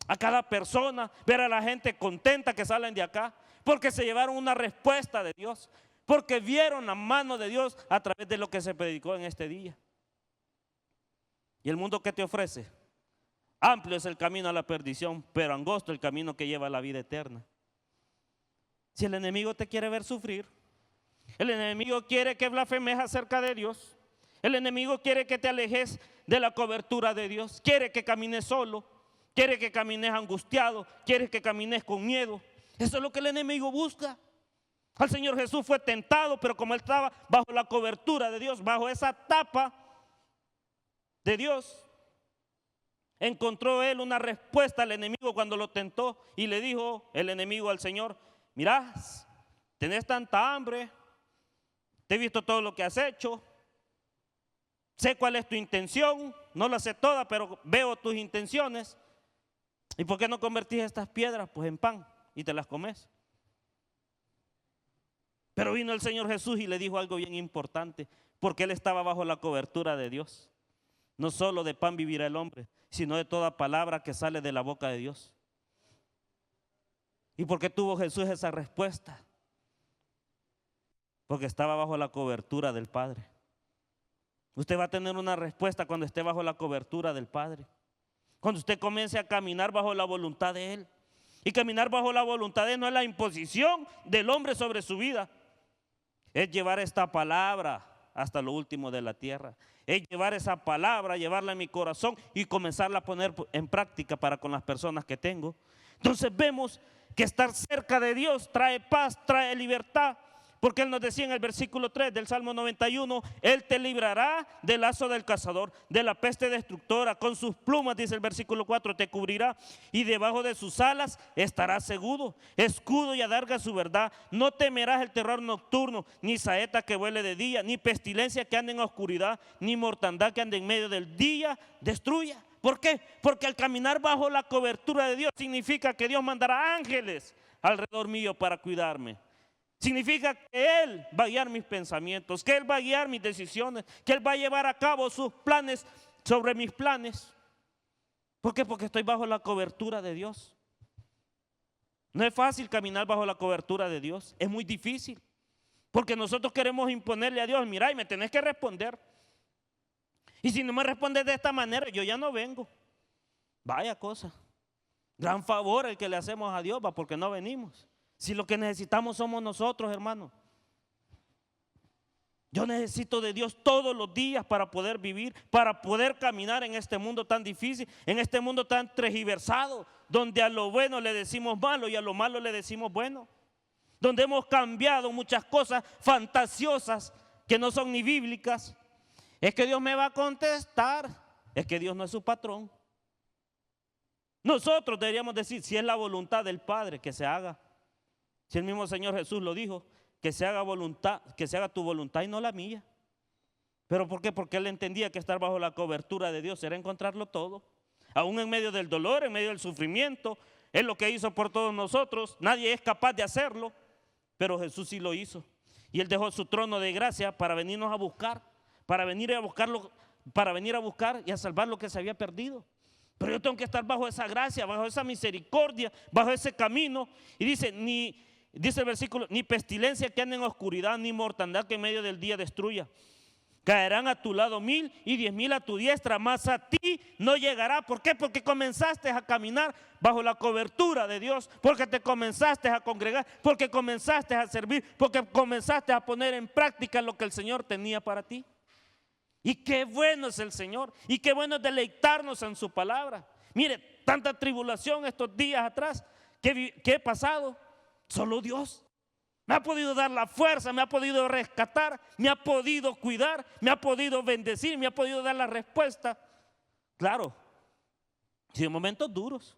S3: A cada persona, ver a la gente contenta que salen de acá, porque se llevaron una respuesta de Dios, porque vieron la mano de Dios a través de lo que se predicó en este día. ¿Y el mundo qué te ofrece? Amplio es el camino a la perdición, pero angosto el camino que lleva a la vida eterna. Si el enemigo te quiere ver sufrir, el enemigo quiere que blasfemes acerca de Dios, el enemigo quiere que te alejes de la cobertura de Dios, quiere que camines solo, quiere que camines angustiado, quiere que camines con miedo. Eso es lo que el enemigo busca. Al Señor Jesús fue tentado, pero como Él estaba bajo la cobertura de Dios, bajo esa tapa de Dios, encontró Él una respuesta al enemigo cuando lo tentó y le dijo el enemigo al Señor: mirá, tenés tanta hambre, te he visto todo lo que has hecho, sé cuál es tu intención, no la sé toda, pero veo tus intenciones. ¿Y por qué no convertís estas piedras pues en pan y te las comes? Pero vino el Señor Jesús y le dijo algo bien importante, porque Él estaba bajo la cobertura de Dios. No solo de pan vivirá el hombre, sino de toda palabra que sale de la boca de Dios. ¿Y por qué tuvo Jesús esa respuesta? Porque estaba bajo la cobertura del Padre. Usted va a tener una respuesta cuando esté bajo la cobertura del Padre. Cuando usted comience a caminar bajo la voluntad de Él. Y caminar bajo la voluntad de Él no es la imposición del hombre sobre su vida. Es llevar esta palabra hasta lo último de la tierra. Es llevar esa palabra, llevarla en mi corazón y comenzarla a poner en práctica para con las personas que tengo. Entonces vemos que estar cerca de Dios trae paz, trae libertad. Porque Él nos decía en el versículo 3 del Salmo 91, Él te librará del lazo del cazador, de la peste destructora, con sus plumas, dice el versículo 4, te cubrirá y debajo de sus alas estarás seguro. Escudo y adarga su verdad, no temerás el terror nocturno, ni saeta que vuele de día, ni pestilencia que ande en oscuridad, ni mortandad que ande en medio del día destruya. ¿Por qué? Porque al caminar bajo la cobertura de Dios significa que Dios mandará ángeles alrededor mío para cuidarme. Significa que Él va a guiar mis pensamientos, que Él va a guiar mis decisiones, que Él va a llevar a cabo sus planes sobre mis planes. ¿Por qué? Porque estoy bajo la cobertura de Dios. No es fácil caminar bajo la cobertura de Dios, es muy difícil. Porque nosotros queremos imponerle a Dios: mira, y me tenés que responder. Y si no me respondes de esta manera, yo ya no vengo. Vaya cosa. Gran favor el que le hacemos a Dios, porque no venimos. Si lo que necesitamos somos nosotros, hermano. Yo necesito de Dios todos los días para poder vivir, para poder caminar en este mundo tan difícil, en este mundo tan tergiversado, donde a lo bueno le decimos malo y a lo malo le decimos bueno. donde hemos cambiado muchas cosas fantasiosas que no son ni bíblicas. Es que Dios me va a contestar. Es que Dios no es su patrón. Nosotros deberíamos decir, si es la voluntad del Padre, que se haga. Si el mismo Señor Jesús lo dijo, que se haga voluntad, que se haga tu voluntad y no la mía. ¿Pero por qué? Porque Él entendía que estar bajo la cobertura de Dios era encontrarlo todo. Aún en medio del dolor, en medio del sufrimiento, Él lo que hizo por todos nosotros, nadie es capaz de hacerlo, pero Jesús sí lo hizo. Y Él dejó su trono de gracia para venirnos a buscar, para venir a buscarlo, para venir a buscar y a salvar lo que se había perdido. Pero yo tengo que estar bajo esa gracia, bajo esa misericordia, bajo ese camino. Y dice el versículo, ni pestilencia que ande en oscuridad, ni mortandad que en medio del día destruya. Caerán a tu lado 1000 y 10,000 a tu diestra, mas a ti no llegará. ¿Por qué? Porque comenzaste a caminar bajo la cobertura de Dios, porque te comenzaste a congregar, porque comenzaste a servir, porque comenzaste a poner en práctica lo que el Señor tenía para ti. Y qué bueno es el Señor, y qué bueno es deleitarnos en su palabra. Mire, tanta tribulación estos días atrás que he pasado, solo Dios me ha podido dar la fuerza, me ha podido rescatar, me ha podido cuidar, me ha podido bendecir, me ha podido dar la respuesta. Claro, sí, en momentos duros,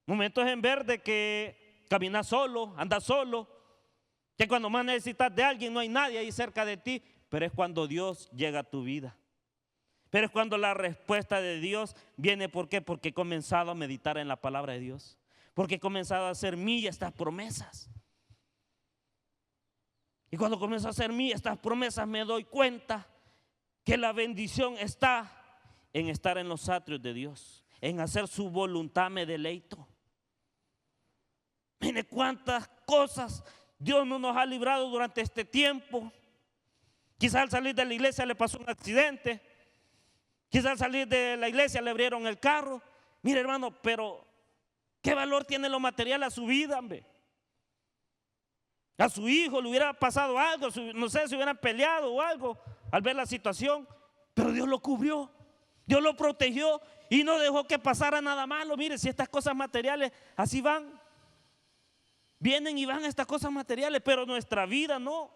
S3: momentos en verde que caminas solo, andas solo, que cuando más necesitas de alguien no hay nadie ahí cerca de ti, pero es cuando Dios llega a tu vida. Pero es cuando la respuesta de Dios viene. ¿Por qué? Porque he comenzado a meditar en la palabra de Dios, porque he comenzado a hacer mía estas promesas. Y cuando comienzo a hacer mí estas promesas, me doy cuenta que la bendición está en estar en los atrios de Dios, en hacer su voluntad. Me deleito. Mire cuántas cosas Dios no nos ha librado durante este tiempo. Quizás al salir de la iglesia le pasó un accidente. Quizás al salir de la iglesia le abrieron el carro. Mire, hermano, pero ¿qué valor tiene lo material a su vida, hombre? A su hijo le hubiera pasado algo, no sé, si hubieran peleado o algo al ver la situación, pero Dios lo cubrió, Dios lo protegió y no dejó que pasara nada malo. Mire, si estas cosas materiales así van, vienen y van estas cosas materiales, pero nuestra vida no.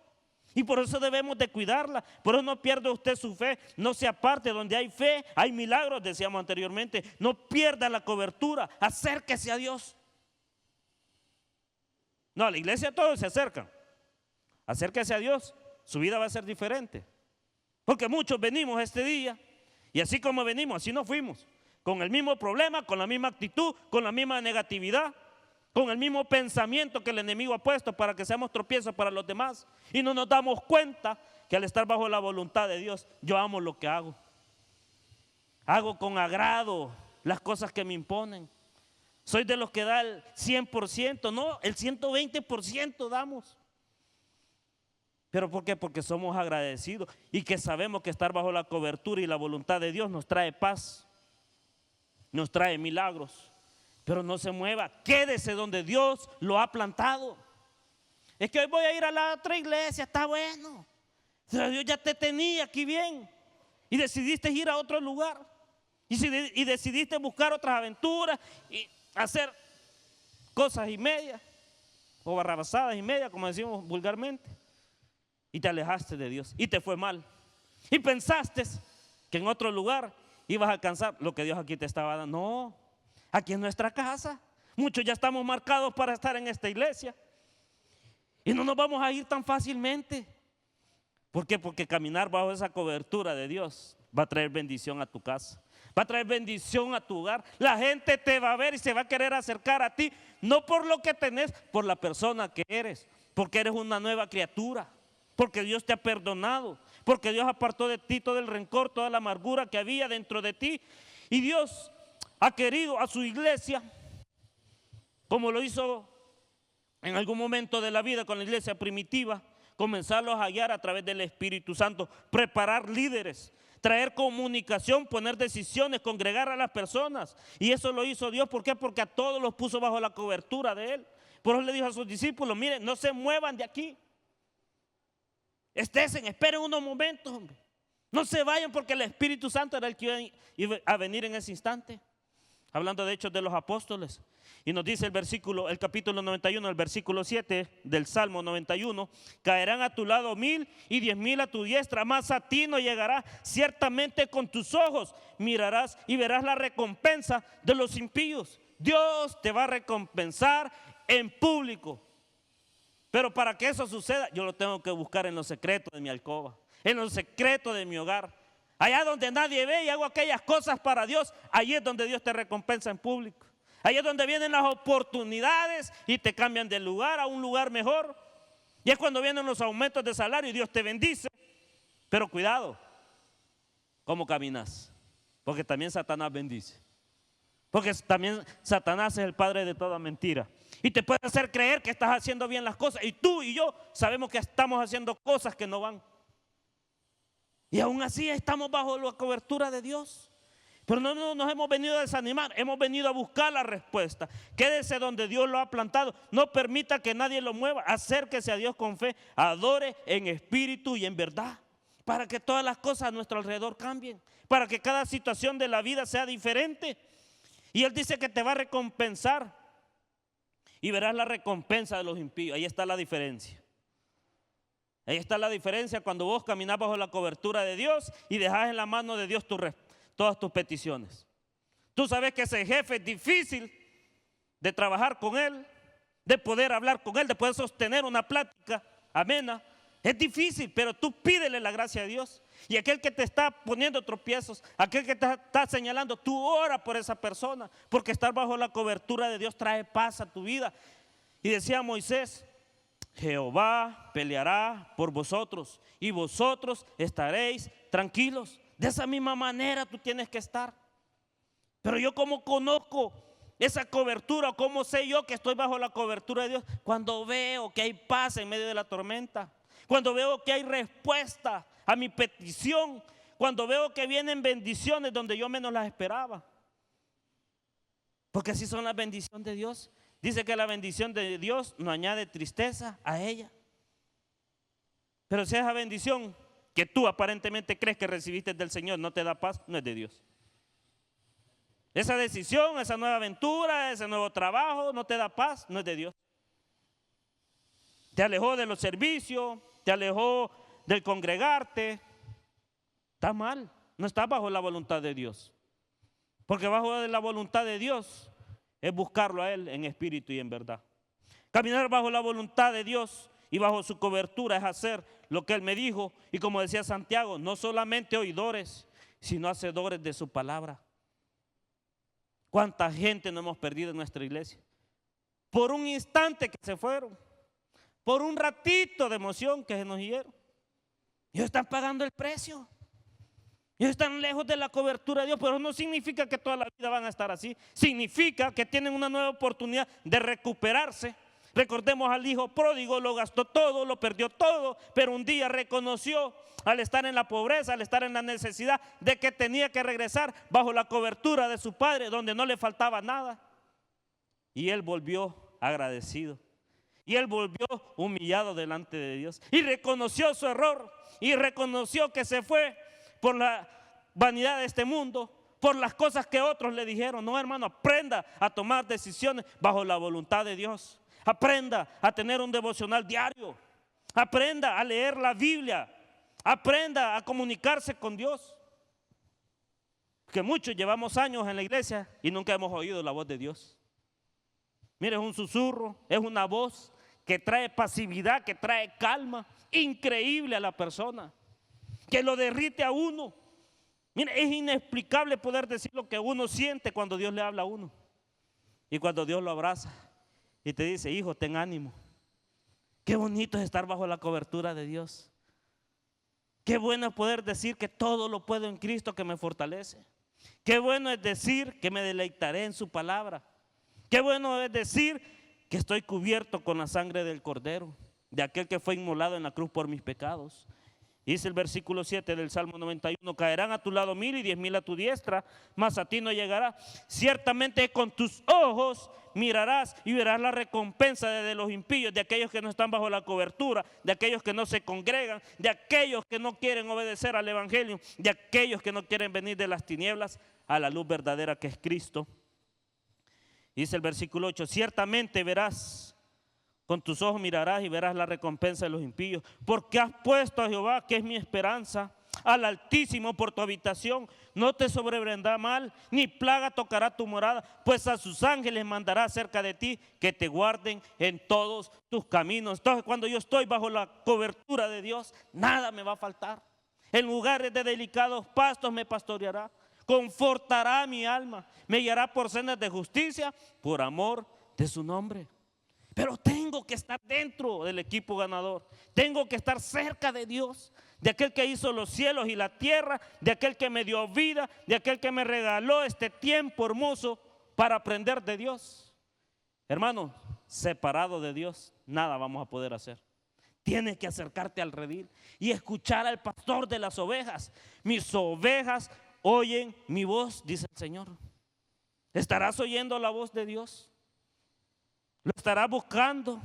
S3: Y por eso debemos de cuidarla. Por eso no pierda usted su fe, no se aparte. Donde hay fe, hay milagros, decíamos anteriormente. No pierda la cobertura, acérquese a Dios. No, a la iglesia todos se acercan. Acérquese a Dios, su vida va a ser diferente. Porque muchos venimos este día y así como venimos, así nos fuimos. Con el mismo problema, con la misma actitud, con la misma negatividad, con el mismo pensamiento que el enemigo ha puesto para que seamos tropiezos para los demás. Y no nos damos cuenta que al estar bajo la voluntad de Dios, yo amo lo que hago. Hago con agrado las cosas que me imponen. Soy de los que da el 100%, no, el 120% damos. ¿Pero por qué? Porque somos agradecidos y que sabemos que estar bajo la cobertura y la voluntad de Dios nos trae paz, nos trae milagros. Pero no se mueva, quédese donde Dios lo ha plantado. Es que hoy voy a ir a la otra iglesia, está bueno. Pero Dios ya te tenía aquí bien y decidiste ir a otro lugar y decidiste buscar otras aventuras y hacer cosas y medias o barrabasadas y medias, como decimos vulgarmente, y te alejaste de Dios y te fue mal y pensaste que en otro lugar ibas a alcanzar lo que Dios aquí te estaba dando. No, aquí en nuestra casa muchos ya estamos marcados para estar en esta iglesia y no nos vamos a ir tan fácilmente. ¿Por qué? Porque caminar bajo esa cobertura de Dios va a traer bendición a tu casa, va a traer bendición a tu hogar. La gente te va a ver y se va a querer acercar a ti, no por lo que tenés, por la persona que eres, porque eres una nueva criatura, porque Dios te ha perdonado, porque Dios apartó de ti todo el rencor, toda la amargura que había dentro de ti. Y Dios ha querido a su iglesia, como lo hizo en algún momento de la vida con la iglesia primitiva, comenzarlos a guiar a través del Espíritu Santo, preparar líderes, traer comunicación, poner decisiones, congregar a las personas. Y eso lo hizo Dios. ¿Por qué? Porque a todos los puso bajo la cobertura de Él. Por eso le dijo a sus discípulos: miren, no se muevan de aquí. Esperen unos momentos, hombre. No se vayan, porque el Espíritu Santo era el que iba a venir en ese instante. hablando de Hechos de los Apóstoles. Y nos dice el capítulo 91, el versículo 7 del Salmo 91, caerán a tu lado 1000 y 10,000 a tu diestra, mas a ti no llegará. Ciertamente con tus ojos mirarás y verás la recompensa de los impíos. Dios te va a recompensar en público. Pero para que eso suceda, yo lo tengo que buscar en los secretos de mi alcoba, en los secretos de mi hogar. Allá donde nadie ve y hago aquellas cosas para Dios, allí es donde Dios te recompensa en público. Allí es donde vienen las oportunidades y te cambian de lugar a un lugar mejor. Y es cuando vienen los aumentos de salario y Dios te bendice. Pero cuidado, ¿cómo caminas? Porque también Satanás bendice. Porque también Satanás es el padre de toda mentira. Y te puede hacer creer que estás haciendo bien las cosas. Y tú y yo sabemos que estamos haciendo cosas que no van. Y aún así estamos bajo la cobertura de Dios. Pero no nos hemos venido a desanimar, hemos venido a buscar la respuesta. Quédese donde Dios lo ha plantado. No permita que nadie lo mueva. Acérquese a Dios con fe. Adore en espíritu y en verdad. Para que todas las cosas a nuestro alrededor cambien. Para que cada situación de la vida sea diferente. Y Él dice que te va a recompensar. Y verás la recompensa de los impíos. Ahí está la diferencia. Ahí está la diferencia cuando vos caminás bajo la cobertura de Dios y dejás en la mano de Dios todas tus peticiones. Tú sabes que ese jefe es difícil de trabajar con él, de poder hablar con él, de poder sostener una plática amena. Es difícil, pero tú pídele la gracia de Dios. Y aquel que te está poniendo tropiezos, aquel que te está señalando, tú ora por esa persona, porque estar bajo la cobertura de Dios trae paz a tu vida. Y decía Moisés, Jehová peleará por vosotros y vosotros estaréis tranquilos. De esa misma manera tú tienes que estar. Pero yo como conozco esa cobertura, cómo sé yo que estoy bajo la cobertura de Dios, cuando veo que hay paz en medio de la tormenta, cuando veo que hay respuesta a mi petición, cuando veo que vienen bendiciones donde yo menos las esperaba. Porque así son las bendiciones de Dios. Dice que la bendición de Dios no añade tristeza a ella. Pero si esa bendición que tú aparentemente crees que recibiste del Señor no te da paz, no es de Dios. Esa decisión, esa nueva aventura, ese nuevo trabajo no te da paz, no es de Dios. Te alejó de los servicios, te alejó del congregarte. Está mal, no estás bajo la voluntad de Dios. Porque bajo la voluntad de Dios es buscarlo a Él en espíritu y en verdad. Caminar bajo la voluntad de Dios y bajo su cobertura es hacer lo que Él me dijo. Y como decía Santiago, no solamente oidores, sino hacedores de su palabra. ¿Cuánta gente no hemos perdido en nuestra iglesia? Por un instante que se fueron, por un ratito de emoción que se nos dieron. Ellos están pagando el precio. Ellos están lejos de la cobertura de Dios, pero no significa que toda la vida van a estar así. Significa que tienen una nueva oportunidad de recuperarse. Recordemos al hijo pródigo, lo gastó todo, lo perdió todo, pero un día reconoció al estar en la pobreza, al estar en la necesidad, de que tenía que regresar bajo la cobertura de su padre, donde no le faltaba nada. Y él volvió agradecido. Y él volvió humillado delante de Dios. Y reconoció su error. Y reconoció que se fue por la vanidad de este mundo, por las cosas que otros le dijeron. No, hermano, aprenda a tomar decisiones bajo la voluntad de Dios. Aprenda a tener un devocional diario. Aprenda a leer la Biblia. Aprenda a comunicarse con Dios. Que muchos llevamos años en la iglesia y nunca hemos oído la voz de Dios. Mire, es un susurro, es una voz que trae pasividad, que trae calma, increíble a la persona, que lo derrite a uno. Mire, es inexplicable poder decir lo que uno siente cuando Dios le habla a uno. Y cuando Dios lo abraza y te dice, hijo, ten ánimo. Qué bonito es estar bajo la cobertura de Dios. Qué bueno es poder decir que todo lo puedo en Cristo que me fortalece. Qué bueno es decir que me deleitaré en su palabra. Qué bueno es decir que estoy cubierto con la sangre del Cordero, de aquel que fue inmolado en la cruz por mis pecados. Dice el versículo 7 del Salmo 91, caerán a tu lado 1000 y 10,000 a tu diestra, mas a ti no llegará. Ciertamente con tus ojos mirarás y verás la recompensa de los impíos, de aquellos que no están bajo la cobertura, de aquellos que no se congregan, de aquellos que no quieren obedecer al evangelio, de aquellos que no quieren venir de las tinieblas a la luz verdadera que es Cristo. Dice el versículo 8, ciertamente verás, con tus ojos mirarás y verás la recompensa de los impíos, porque has puesto a Jehová, que es mi esperanza, al Altísimo por tu habitación. No te sobrevendrá mal, ni plaga tocará tu morada, pues a sus ángeles mandará cerca de ti, que te guarden en todos tus caminos. Entonces, cuando yo estoy bajo la cobertura de Dios, nada me va a faltar. En lugares de delicados pastos me pastoreará, confortará mi alma, me guiará por sendas de justicia, por amor de su nombre. Pero tengo que estar dentro del equipo ganador, tengo que estar cerca de Dios, de aquel que hizo los cielos y la tierra, de aquel que me dio vida, de aquel que me regaló este tiempo hermoso para aprender de Dios. Hermano, separado de Dios, nada vamos a poder hacer. Tienes que acercarte al redil y escuchar al pastor de las ovejas. Mis ovejas oyen mi voz, dice el Señor. ¿Estarás oyendo la voz de Dios? ¿Lo estarás buscando?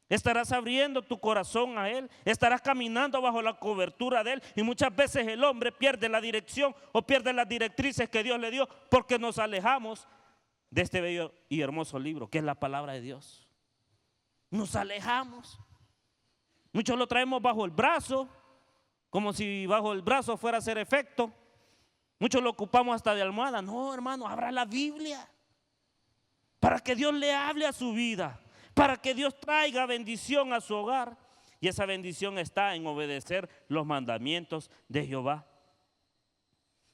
S3: ¿Estarás abriendo tu corazón a Él? ¿Estarás caminando bajo la cobertura de Él? Y muchas veces el hombre pierde la dirección o pierde las directrices que Dios le dio porque nos alejamos de este bello y hermoso libro que es la palabra de Dios. Nos alejamos. Muchos lo traemos bajo el brazo, como si bajo el brazo fuera a hacer efecto. Muchos lo ocupamos hasta de almohada. No, hermano, abra la Biblia para que Dios le hable a su vida, para que Dios traiga bendición a su hogar. Y esa bendición está en obedecer los mandamientos de Jehová.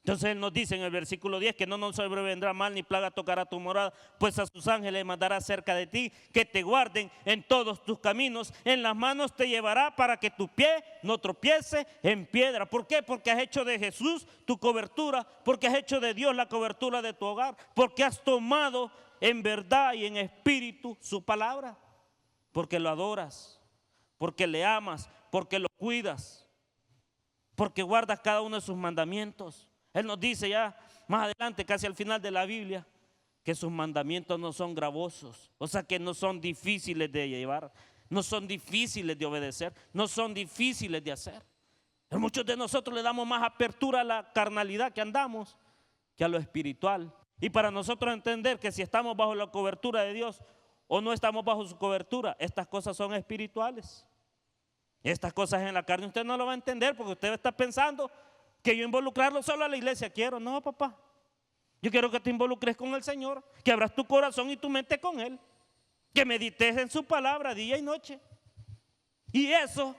S3: Entonces Él nos dice en el versículo 10 que no nos sobrevendrá mal ni plaga tocará tu morada, pues a sus ángeles mandará cerca de ti, que te guarden en todos tus caminos, en las manos te llevará para que tu pie no tropiece en piedra. ¿Por qué? Porque has hecho de Jesús tu cobertura, porque has hecho de Dios la cobertura de tu hogar, porque has tomado en verdad y en espíritu su palabra, porque lo adoras, porque le amas, porque lo cuidas, porque guardas cada uno de sus mandamientos. Él nos dice ya más adelante, casi al final de la Biblia, que sus mandamientos no son gravosos, o sea que no son difíciles de llevar, no son difíciles de obedecer, no son difíciles de hacer. Pero muchos de nosotros le damos más apertura a la carnalidad que andamos que a lo espiritual. Y para nosotros entender que si estamos bajo la cobertura de Dios o no estamos bajo su cobertura, estas cosas son espirituales. Estas cosas en la carne usted no lo va a entender porque usted está pensando que yo involucrarlo solo a la iglesia quiero. No, papá, yo quiero que te involucres con el Señor, que abras tu corazón y tu mente con Él, que medites en su palabra día y noche. Y eso,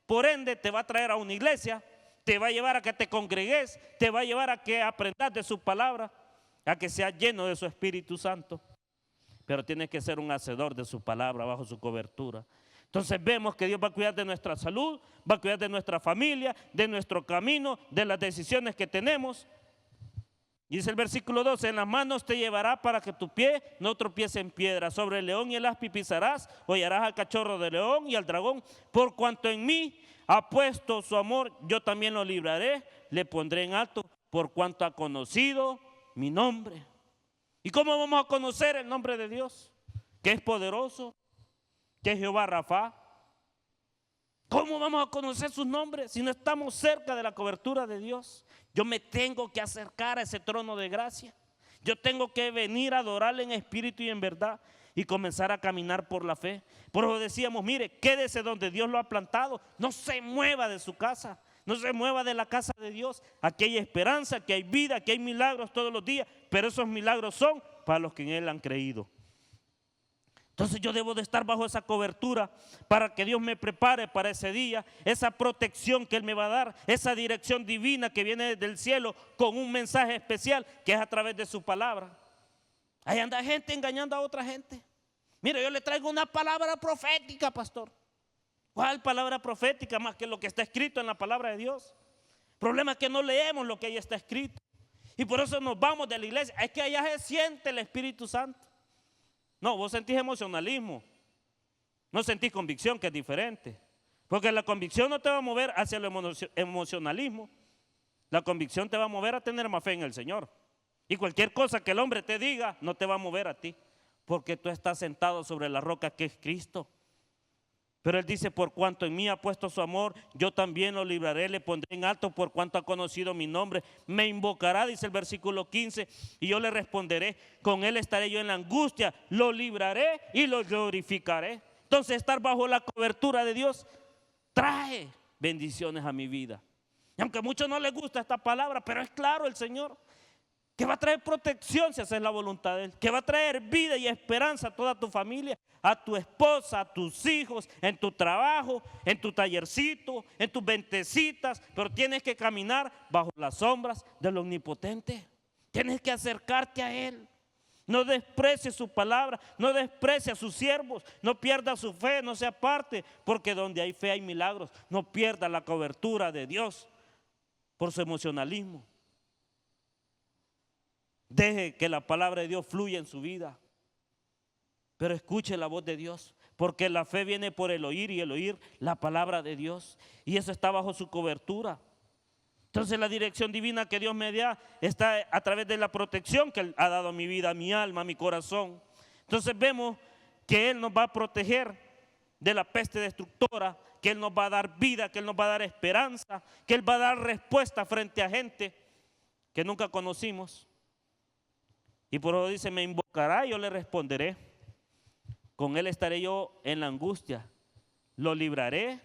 S3: por ende, te va a traer a una iglesia, te va a llevar a que te congregues, te va a llevar a que aprendas de su palabra, a que seas lleno de su Espíritu Santo. Pero tienes que ser un hacedor de su palabra bajo su cobertura. Entonces vemos que Dios va a cuidar de nuestra salud, va a cuidar de nuestra familia, de nuestro camino, de las decisiones que tenemos. Y dice el versículo 12, en las manos te llevará para que tu pie no tropiece en piedra. Sobre el león y el áspid pisarás, hollarás al cachorro de león y al dragón. Por cuanto en mí ha puesto su amor, yo también lo libraré, le pondré en alto, por cuanto ha conocido mi nombre. ¿Y cómo vamos a conocer el nombre de Dios? Que es poderoso, que es Jehová Rafa. ¿Cómo vamos a conocer sus nombres si no estamos cerca de la cobertura de Dios? Yo me tengo que acercar a ese trono de gracia. Yo tengo que venir a adorarle en espíritu y en verdad y comenzar a caminar por la fe. Por eso decíamos, mire, quédese donde Dios lo ha plantado. No se mueva de su casa, no se mueva de la casa de Dios. Aquí hay esperanza, aquí hay vida, aquí hay milagros todos los días, pero esos milagros son para los que en Él han creído. Entonces yo debo de estar bajo esa cobertura para que Dios me prepare para ese día, esa protección que Él me va a dar, esa dirección divina que viene desde el cielo con un mensaje especial que es a través de su palabra. Ahí anda gente engañando a otra gente. Mire, yo le traigo una palabra profética, pastor. ¿Cuál palabra profética más que lo que está escrito en la palabra de Dios? El problema es que no leemos lo que ahí está escrito. Y por eso nos vamos de la iglesia. Es que allá se siente el Espíritu Santo. No, vos sentís emocionalismo, no sentís convicción, que es diferente. Porque la convicción no te va a mover hacia el emocionalismo. La convicción te va a mover a tener más fe en el Señor. Y cualquier cosa que el hombre te diga no te va a mover a ti. Porque tú estás sentado sobre la roca que es Cristo. Pero Él dice, por cuanto en mí ha puesto su amor, yo también lo libraré, le pondré en alto por cuanto ha conocido mi nombre. Me invocará, dice el versículo 15, y yo le responderé. Con Él estaré yo en la angustia, lo libraré y lo glorificaré. Entonces, estar bajo la cobertura de Dios trae bendiciones a mi vida. Y aunque a muchos no les gusta esta palabra, pero es claro el Señor que va a traer protección si haces la voluntad de Él, que va a traer vida y esperanza a toda tu familia, a tu esposa, a tus hijos, en tu trabajo, en tu tallercito, en tus ventecitas, pero tienes que caminar bajo las sombras del Omnipotente. Tienes que acercarte a Él. No desprecies su palabra, no desprecies a sus siervos, no pierda su fe, no se aparte, porque donde hay fe hay milagros. No pierda la cobertura de Dios por su emocionalismo. Deje que la palabra de Dios fluya en su vida, pero escuche la voz de Dios, porque la fe viene por el oír y el oír la palabra de Dios, y eso está bajo su cobertura. Entonces la dirección divina que Dios me da está a través de la protección que Él ha dado a mi vida, a mi alma, a mi corazón. Entonces vemos que Él nos va a proteger de la peste destructora, que Él nos va a dar vida, que Él nos va a dar esperanza, que Él va a dar respuesta frente a gente que nunca conocimos. Y por eso dice, me invocará y yo le responderé. Con Él estaré yo en la angustia, lo libraré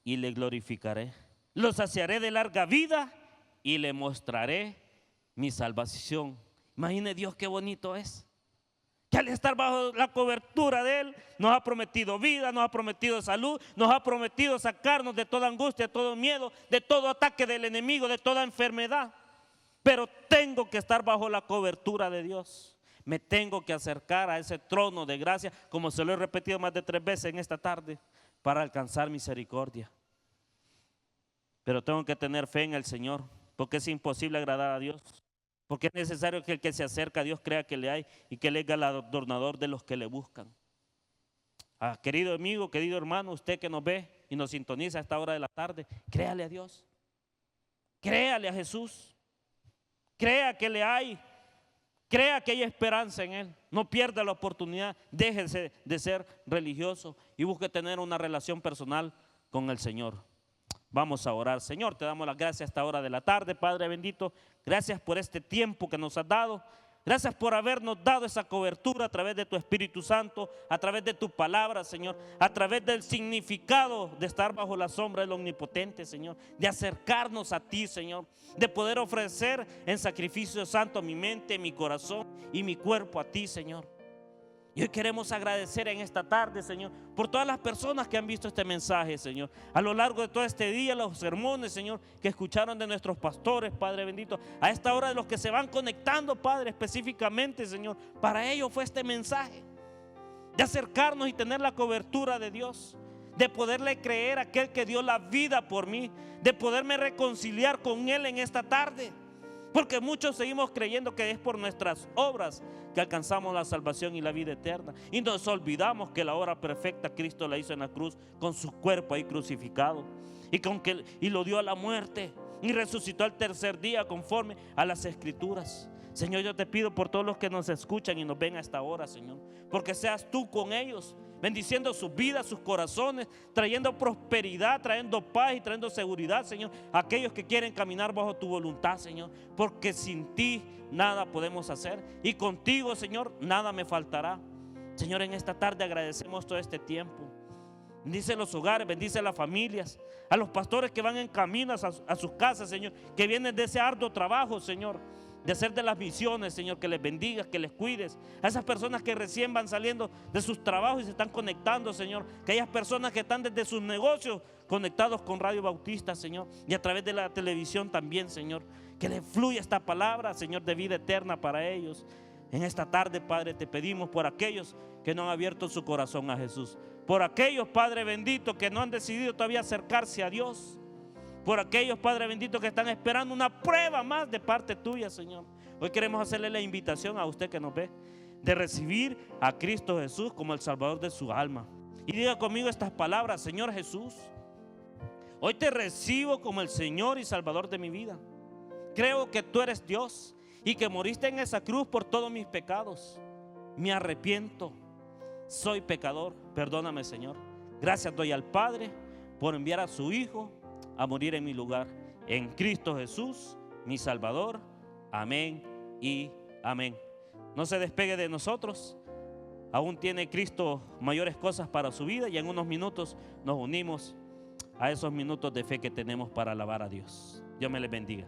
S3: y le glorificaré. Lo saciaré de larga vida y le mostraré mi salvación. Imagine Dios qué bonito es. Que al estar bajo la cobertura de Él, nos ha prometido vida, nos ha prometido salud, nos ha prometido sacarnos de toda angustia, de todo miedo, de todo ataque del enemigo, de toda enfermedad. Pero tengo que estar bajo la cobertura de Dios. Me tengo que acercar a ese trono de gracia, como se lo he repetido más de 3 veces en esta tarde, para alcanzar misericordia. Pero tengo que tener fe en el Señor, porque es imposible agradar a Dios. Porque es necesario que el que se acerca a Dios crea que le hay y que Él es galardonador de los que le buscan. Querido amigo, querido hermano, usted que nos ve y nos sintoniza a esta hora de la tarde, créale a Dios. Créale a Jesús. Crea que le hay, crea que hay esperanza en Él. No pierda la oportunidad, déjese de ser religioso y busque tener una relación personal con el Señor. Vamos a orar. Señor, te damos las gracias a esta hora de la tarde, Padre bendito. Gracias por este tiempo que nos has dado. Gracias por habernos dado esa cobertura a través de tu Espíritu Santo, a través de tu palabra, Señor, a través del significado de estar bajo la sombra del Omnipotente, Señor, de acercarnos a ti, Señor, de poder ofrecer en sacrificio santo mi mente, mi corazón y mi cuerpo a ti, Señor. Y hoy queremos agradecer en esta tarde, Señor, por todas las personas que han visto este mensaje, Señor. A lo largo de todo este día, los sermones, Señor, que escucharon de nuestros pastores, Padre bendito. A esta hora de los que se van conectando, Padre, específicamente, Señor. Para ellos fue este mensaje. De acercarnos y tener la cobertura de Dios. De poderle creer a aquel que dio la vida por mí. De poderme reconciliar con Él en esta tarde. Porque muchos seguimos creyendo que es por nuestras obras que alcanzamos la salvación y la vida eterna. Y nos olvidamos que la obra perfecta Cristo la hizo en la cruz con su cuerpo ahí crucificado. Y lo dio a la muerte. Y resucitó al tercer día conforme a las Escrituras. Señor, yo te pido por todos los que nos escuchan y nos ven a esta hora, Señor. Porque seas tú con ellos, bendiciendo sus vidas, sus corazones, trayendo prosperidad, trayendo paz y trayendo seguridad, Señor. Aquellos que quieren caminar bajo tu voluntad, Señor. Porque sin ti nada podemos hacer. Y contigo, Señor, nada me faltará. Señor, en esta tarde agradecemos todo este tiempo. Bendice los hogares, bendice las familias. A los pastores que van en camino a sus casas, Señor. Que vienen de ese arduo trabajo, Señor. De hacer de las misiones, Señor, que les bendigas, que les cuides. A esas personas que recién van saliendo de sus trabajos y se están conectando, Señor. Que aquellas personas que están desde sus negocios conectados con Radio Bautista, Señor. Y a través de la televisión también, Señor. Que les fluya esta palabra, Señor, de vida eterna para ellos. En esta tarde, Padre, te pedimos por aquellos que no han abierto su corazón a Jesús. Por aquellos, Padre bendito, que no han decidido todavía acercarse a Dios. Por aquellos, Padre bendito, que están esperando una prueba más de parte tuya, Señor. Hoy queremos hacerle la invitación a usted que nos ve de recibir a Cristo Jesús como el Salvador de su alma. Y diga conmigo estas palabras: Señor Jesús, hoy te recibo como el Señor y Salvador de mi vida. Creo que tú eres Dios y que moriste en esa cruz por todos mis pecados. Me arrepiento soy pecador, perdóname, Señor. Gracias doy al Padre por enviar a su Hijo a morir en mi lugar. En Cristo Jesús, mi Salvador. Amén y amén. No se despegue de nosotros. Aún tiene Cristo mayores cosas para su vida, y en unos minutos nos unimos a esos minutos de fe que tenemos para alabar a Dios. Dios me les bendiga.